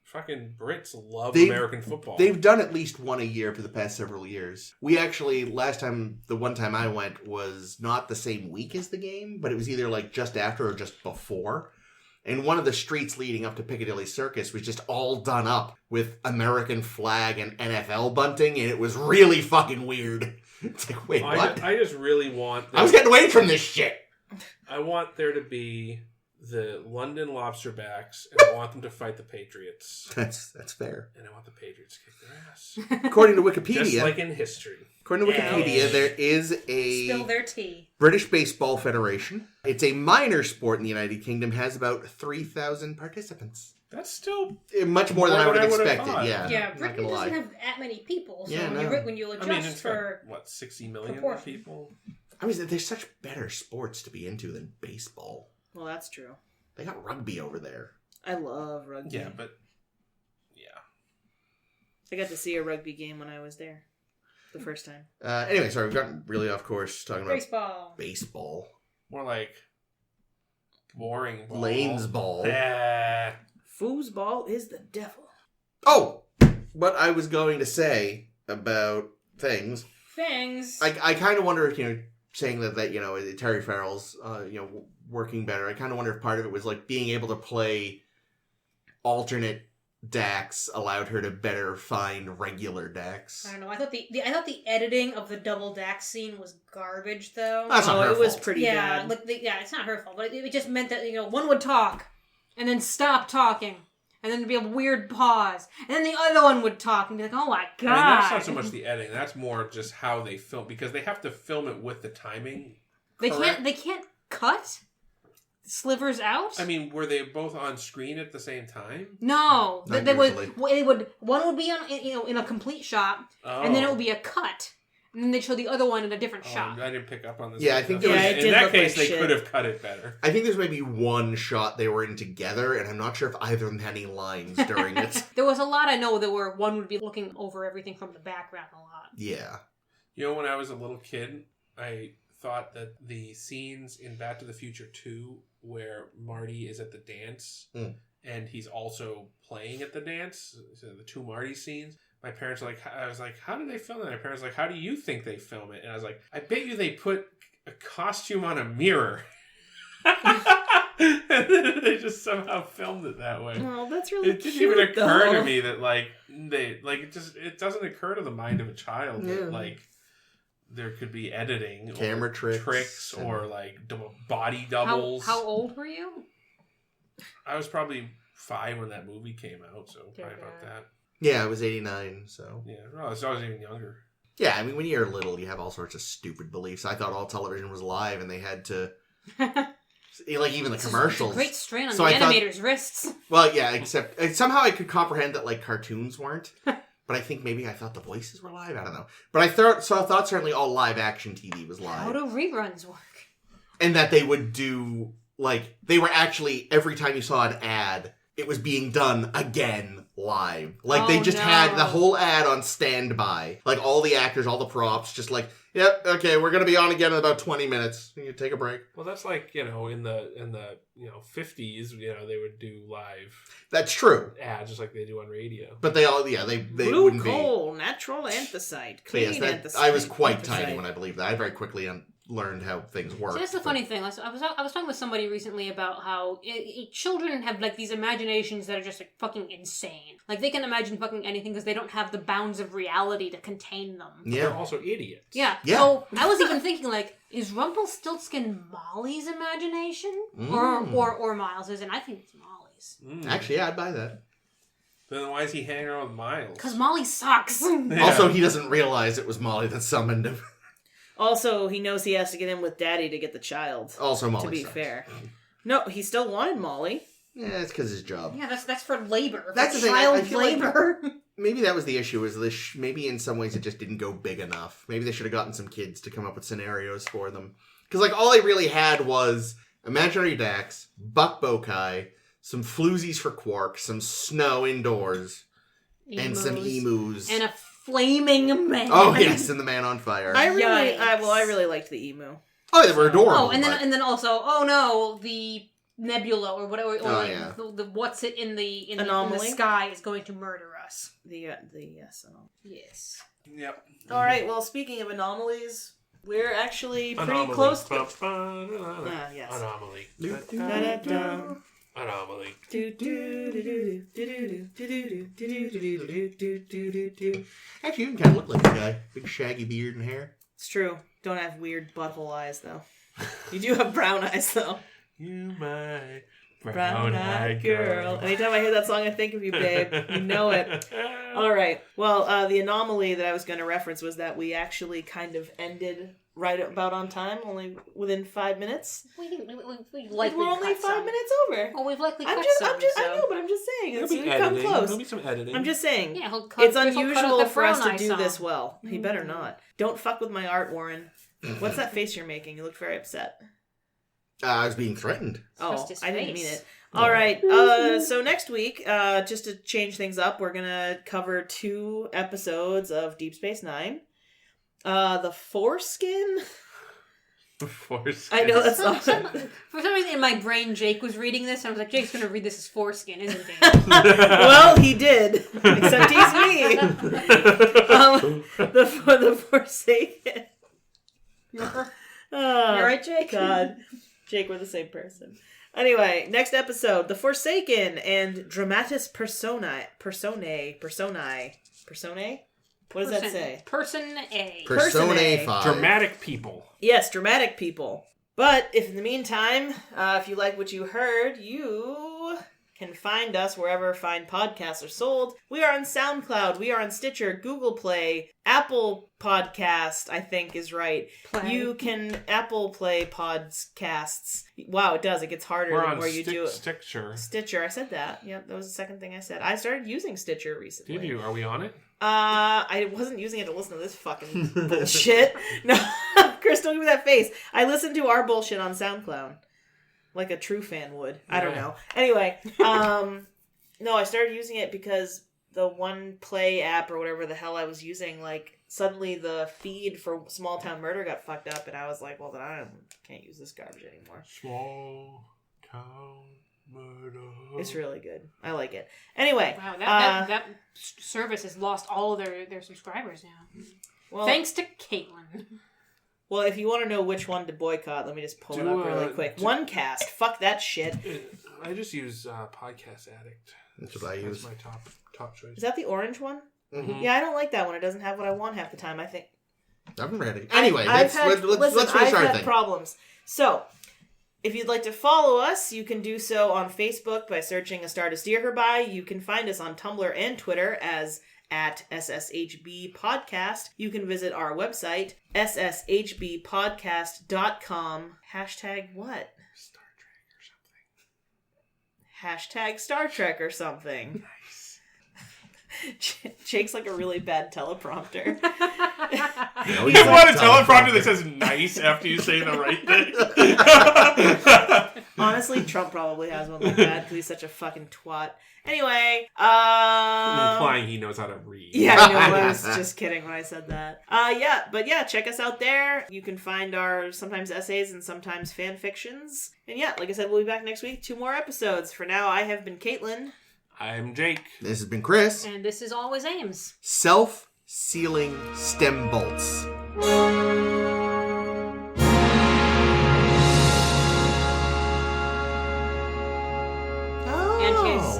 fucking Brits love They've- American football. They've done at least one a year for the past several years. We actually, the one time I went was not the same week as the game, but it was either like just after or just before. And one of the streets leading up to Piccadilly Circus was just all done up with American flag and NFL bunting, and it was really fucking weird. It's like, wait, what? I just really want... I was getting away from this shit! I want there to be the London Lobsterbacks, and I want them to fight the Patriots. That's fair. And I want the Patriots to kick their ass. According to Wikipedia, Just like in history. according to Yeah. Wikipedia, there is Spill a their tea. British Baseball Federation. It's a minor sport in the United Kingdom, has about 3,000 participants. That's still... Much more than I More would than I have would've expected, thought. yeah. Yeah, I'm not Britain gonna doesn't lie. have that many people, so Yeah, when you adjust I mean, it's for... got, 60 million proportion. people? I mean, there's such better sports to be into than baseball. Well, that's true. They got rugby over there. I love rugby. Yeah, but... Yeah. I got to see a rugby game when I was there the first time. Anyway, sorry, we've gotten really off course talking about baseball. baseball. More like... boring ball. Lane's ball. Foosball is the devil. Oh! What I was going to say about things... Things. I kind of wonder if, saying that Terry Farrell's, working better, I kind of wonder if part of it was, like, being able to play alternate decks allowed her to better find regular decks. I don't know. I thought the editing of the double dax scene was garbage, though. That's not her it was fault. pretty yeah, bad. like it's not her fault, but it just meant that one would talk and then stop talking, and then there'd be a weird pause, and then the other one would talk and be like, "Oh my god!" I mean, that's not so much the editing. That's more just how they film, because they have to film it with the timing. They correct. can't cut slivers out. I mean, were they both on screen at the same time? No, Not they usually. would. One would be on in a complete shot, Oh. and then it would be a cut, and then they'd show the other one in a different Oh, shot. I didn't pick up on this. Yeah, I think there was- Yeah, it in did that look case, like they shit. could have cut it better. I think there's maybe one shot they were in together, and I'm not sure if either of them had any lines during it. There was a lot I know that where one would be looking over everything from the background a lot. Yeah. You know, when I was a little kid, I thought that the scenes in Back to the Future 2 where Marty is at the dance and he's also playing at the dance, so the two Marty scenes, my parents were like, I was like, how did they film it? My parents were like, how do you think they film it? And I was like, I bet you they put a costume on a mirror. And then they just somehow filmed it that way. Oh, that's really It didn't cute, even occur though. to me that it doesn't occur to the mind of a child that like there could be editing, camera or tricks or like body doubles. How old were you? I was probably 5 when that movie came out, so probably about that. Yeah, it was 89, so... Yeah, well, I was even younger. Yeah, I mean, when you're little, you have all sorts of stupid beliefs. I thought all television was live, and they had to... like, even the commercials. It's a great strain on So the I thought- animator's wrists. Well, yeah, except... somehow I could comprehend that, like, cartoons weren't. But I think maybe I thought the voices were live. I don't know. But I thought certainly all live-action TV was live. How do reruns work? And that they would do... Like, they were actually... Every time you saw an ad, it was being done again live. Like, they just had the whole ad on standby. Like, all the actors, all the props, just like, yep, okay, we're going to be on again in about 20 minutes. You take a break. Well, that's like, in the 50s, they would do live That's true. ads just like they do on radio. But they all, they Blue wouldn't coal, natural anthracite, be. clean Yes, anthracite. I was quite anthracite. tiny when I believed that. I very quickly learned how things work. So that's the funny thing. I was talking with somebody recently about how children have like these imaginations that are just like fucking insane. Like they can imagine fucking anything because they don't have the bounds of reality to contain them. Yeah. They're also idiots. Yeah. Yeah. So I was even thinking like, is Rumpelstiltskin Molly's imagination or Miles's? And I think it's Molly's. Actually, yeah, I'd buy that. Then why is he hanging around with Miles? Because Molly sucks. Yeah. Also, he doesn't realize it was Molly that summoned him. Also, he knows he has to get in with Daddy to get the child. Also, Molly To be sucks. fair. No, he still wanted Molly. Yeah, it's because his job. Yeah, that's for labor. That's for the thing, I child feel like- labor. Maybe that was the issue, is this, maybe in some ways it just didn't go big enough. Maybe they should have gotten some kids to come up with scenarios for them. Because, like, all they really had was imaginary Dax, Buck Bokai, some floozies for Quark, some snow indoors, and some emus. And a flaming man. Oh, yes, and the man on fire. I Yikes. really liked the emu. Oh, they were adorable. Oh, and but- then also, oh no, the nebula or whatever, or Oh, yeah. the what's it in the Anomaly? sky is going to murder us. The yes. Yes. Yep. All right. Well, speaking of anomalies, we're actually pretty Anomaly. close to. Yes. Anomaly. Da-da-da. Anomaly. Actually, you can kind of look like a guy. Big shaggy beard and hair. It's true. Don't have weird butthole eyes though. You do have brown eyes though. You my Brown-eyed girl. Anytime I hear that song, I think of you, babe. You know it. All right. Well, the anomaly that I was going to reference was that we actually kind of ended right about on time, only within 5 minutes. We We're likely only cut 5 some. minutes over. Oh, we've likely cut I some. know, but I'm just saying. There'll It's, be we've come editing. close. There'll be some editing. I'm just saying. Yeah, he'll cut, It's he'll cut out unusual the for us to brown eye do song. this well. He better not. Don't fuck with my art, Warren. What's that face you're making? You look very upset. I was being threatened. Oh, Just his I didn't face. mean it. All right. So next week, just to change things up, we're gonna cover 2 episodes of Deep Space Nine. The Foreskin. Foreskin. I know that's For not. some reason in my brain, Jake was reading this, and I was like, Jake's going to read this as foreskin, isn't he? Well, he did. Except he's me. The Forsaken. You're Oh, right, Jake? God. Jake, we're the same person. Anyway, next episode, The Forsaken and Dramatis Personae. What does that say? Person A. Persona 5. Dramatic people. Yes, dramatic people. But if in the meantime, if you like what you heard, you can find us wherever fine podcasts are sold. We are on SoundCloud. We are on Stitcher, Google Play, Apple Podcast, I think is right. Play. You can Apple Play podcasts. Wow, it does. It gets harder We're the on more you do it. Stitcher. Stitcher, I said that. Yep, that was the second thing I said. I started using Stitcher recently. Did you? Are we on it? I wasn't using it to listen to this fucking bullshit. No, Chris, don't give me that face. I listened to our bullshit on SoundCloud. Like a true fan would. I don't Yeah. know. Anyway, no, I started using it because the One Play app or whatever the hell I was using, like, suddenly the feed for Small Town Murder got fucked up, and I was like, well, then I can't use this garbage anymore. Small Town Murder. It's really good. I like it. Anyway. Wow, that service has lost all of their subscribers now. Well, Thanks to Caitlin. Well, if you want to know which one to boycott, let me just pull it up really quick. OneCast. Fuck that shit. I just use Podcast Addict. That's what I use. That's my top choice. Is that the orange one? Mm-hmm. Yeah, I don't like that one. It doesn't have what I want half the time, I think. I'm ready. Anyway, let's finish I've our had thing. problems. So, if you'd like to follow us, you can do so on Facebook by searching A Star to Steer Her By. You can find us on Tumblr and Twitter as at SSHB Podcast. You can visit our website, sshbpodcast.com. Hashtag what? Hashtag Star Trek or something. Nice. Jake's like a really bad teleprompter. No, You want a teleprompter that says nice after you say the right thing? Honestly, Trump probably has one like that because he's such a fucking twat. Anyway, Implying he knows how to read. Yeah, I know. I was just kidding when I said that. Check us out there. You can find our sometimes essays and sometimes fan fictions. And yeah, like I said, we'll be back next week. 2 more episodes. For now, I have been Caitlin. I'm Jake. This has been Chris. And this is Always Ames. Self-sealing stem bolts.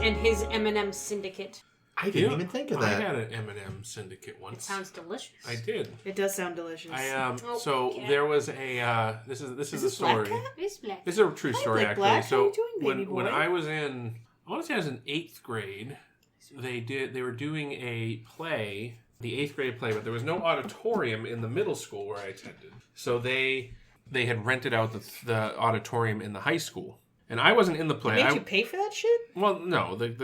And his M&M syndicate. I didn't even think of that. I had an M&M syndicate once. It sounds delicious. I did. It does sound delicious. There was a this is a story. It's black. This is a true story Black actually. Black. So How you doing, baby when boy? I was in in 8th grade, they were doing a play, the 8th grade play, but there was no auditorium in the middle school where I attended. So they had rented out the auditorium in the high school. And I wasn't in the play. They made you pay for that shit? Well, no, the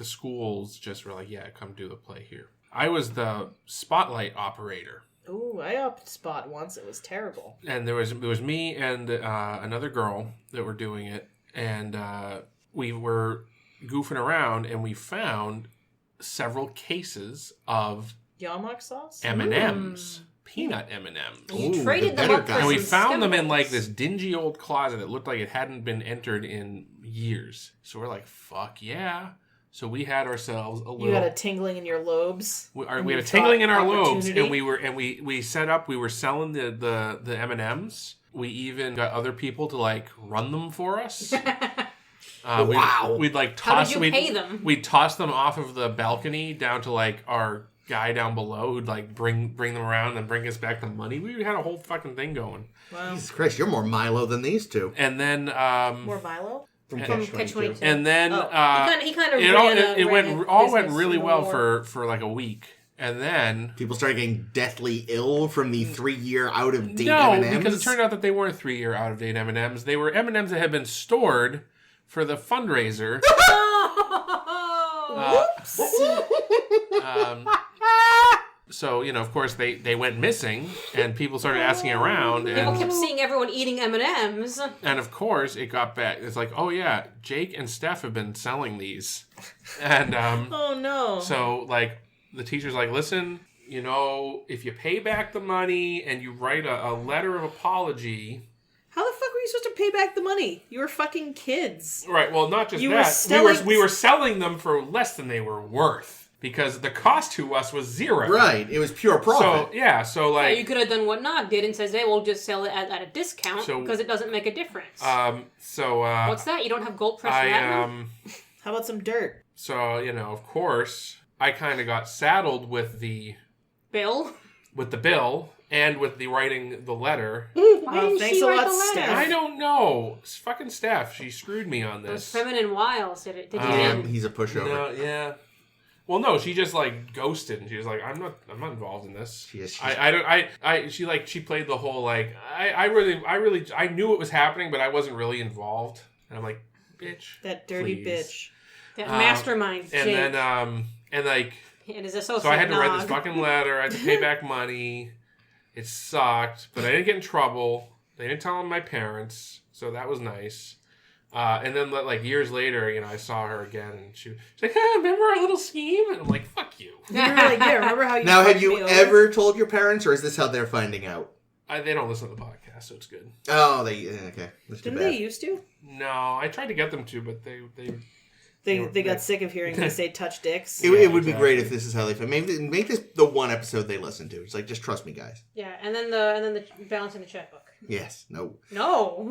schools just were like, yeah, come do the play here. I was the spotlight operator. Ooh, I upped spot once. It was terrible. And there was me and another girl that were doing it, and we were goofing around, and we found several cases of Yamok sauce? M&Ms. Peanut M&Ms. You Ooh, traded the them better up for kind. And we some found them in stem like bolts. this dingy old closet that looked like it hadn't been entered in years. So we're like, fuck yeah. So we had ourselves a little. You had a tingling in your lobes. We and had you a tingling in our thought lobes, opportunity. and we set up. We were selling the M&Ms. We even got other people to like run them for us. Wow. We'd like How toss. did you pay them? We'd toss them off of the balcony down to like our guy down below who'd like bring them around and bring us back the money. We had a whole fucking thing going. Wow. Jesus Christ, you're more Milo than these two. And then More Milo? From From Catch Catch 22. and then He kind of it went business really well war. for like a week. And then People started getting deathly ill from the 3-year out-of-date no, M&Ms. because it turned out that they weren't 3-year out of date M&Ms. They were M&Ms that had been stored for the fundraiser. Whoops! So, of course, they went missing, and people started asking around, People and, kept seeing everyone eating M&Ms. and of course, it got back. It's like, oh yeah, Jake and Steph have been selling these. And Oh no. so, like, the teacher's like, listen, if you pay back the money and you write a letter of apology... How the fuck were you supposed to pay back the money? You were fucking kids. Right, well, not just You were that. selling- We were selling them for less than they were worth. Because the cost to us was zero. Right, it was pure profit. So Yeah, like... you could have done what Nog did and says, hey, we'll just sell it at a discount So- because it doesn't make a difference. What's that? You don't have gold pressed platinum? How about some dirt? So, of course, I kind of got saddled with the Bill? bill and with the writing the letter. Why didn't thanks she a write lot, the letter? Steph. I don't know. It's fucking Steph. She screwed me on Those this. feminine wiles did you Yeah, in? he's a pushover. No, yeah. Well, no, she just like ghosted, and she was like, "I'm not involved in this." She's- She played the whole like, I knew what was happening, but I wasn't really involved, and I'm like, bitch, That dirty please. bitch. That mastermind, And Jake. then and like, and his associate, so I had to write this Nog. fucking letter. I had to pay back money. It sucked, but I didn't get in trouble. They didn't tell my parents, so that was nice. And then like years later, I saw her again, and she's like, remember our little scheme? And I'm like, fuck you. You were like, yeah, remember how you Now, have fucked you me over? ever told your parents, or is this how they're finding out? They don't listen to the podcast, so it's good. Oh, okay. That's too Didn't bad. they used to? No, I tried to get them to, but They got sick of hearing me say touch dicks. It would be exactly. great if this is how they make this the one episode they listen to. It's like, just trust me, guys. Yeah, and then the balance in the checkbook. Yes. No. No.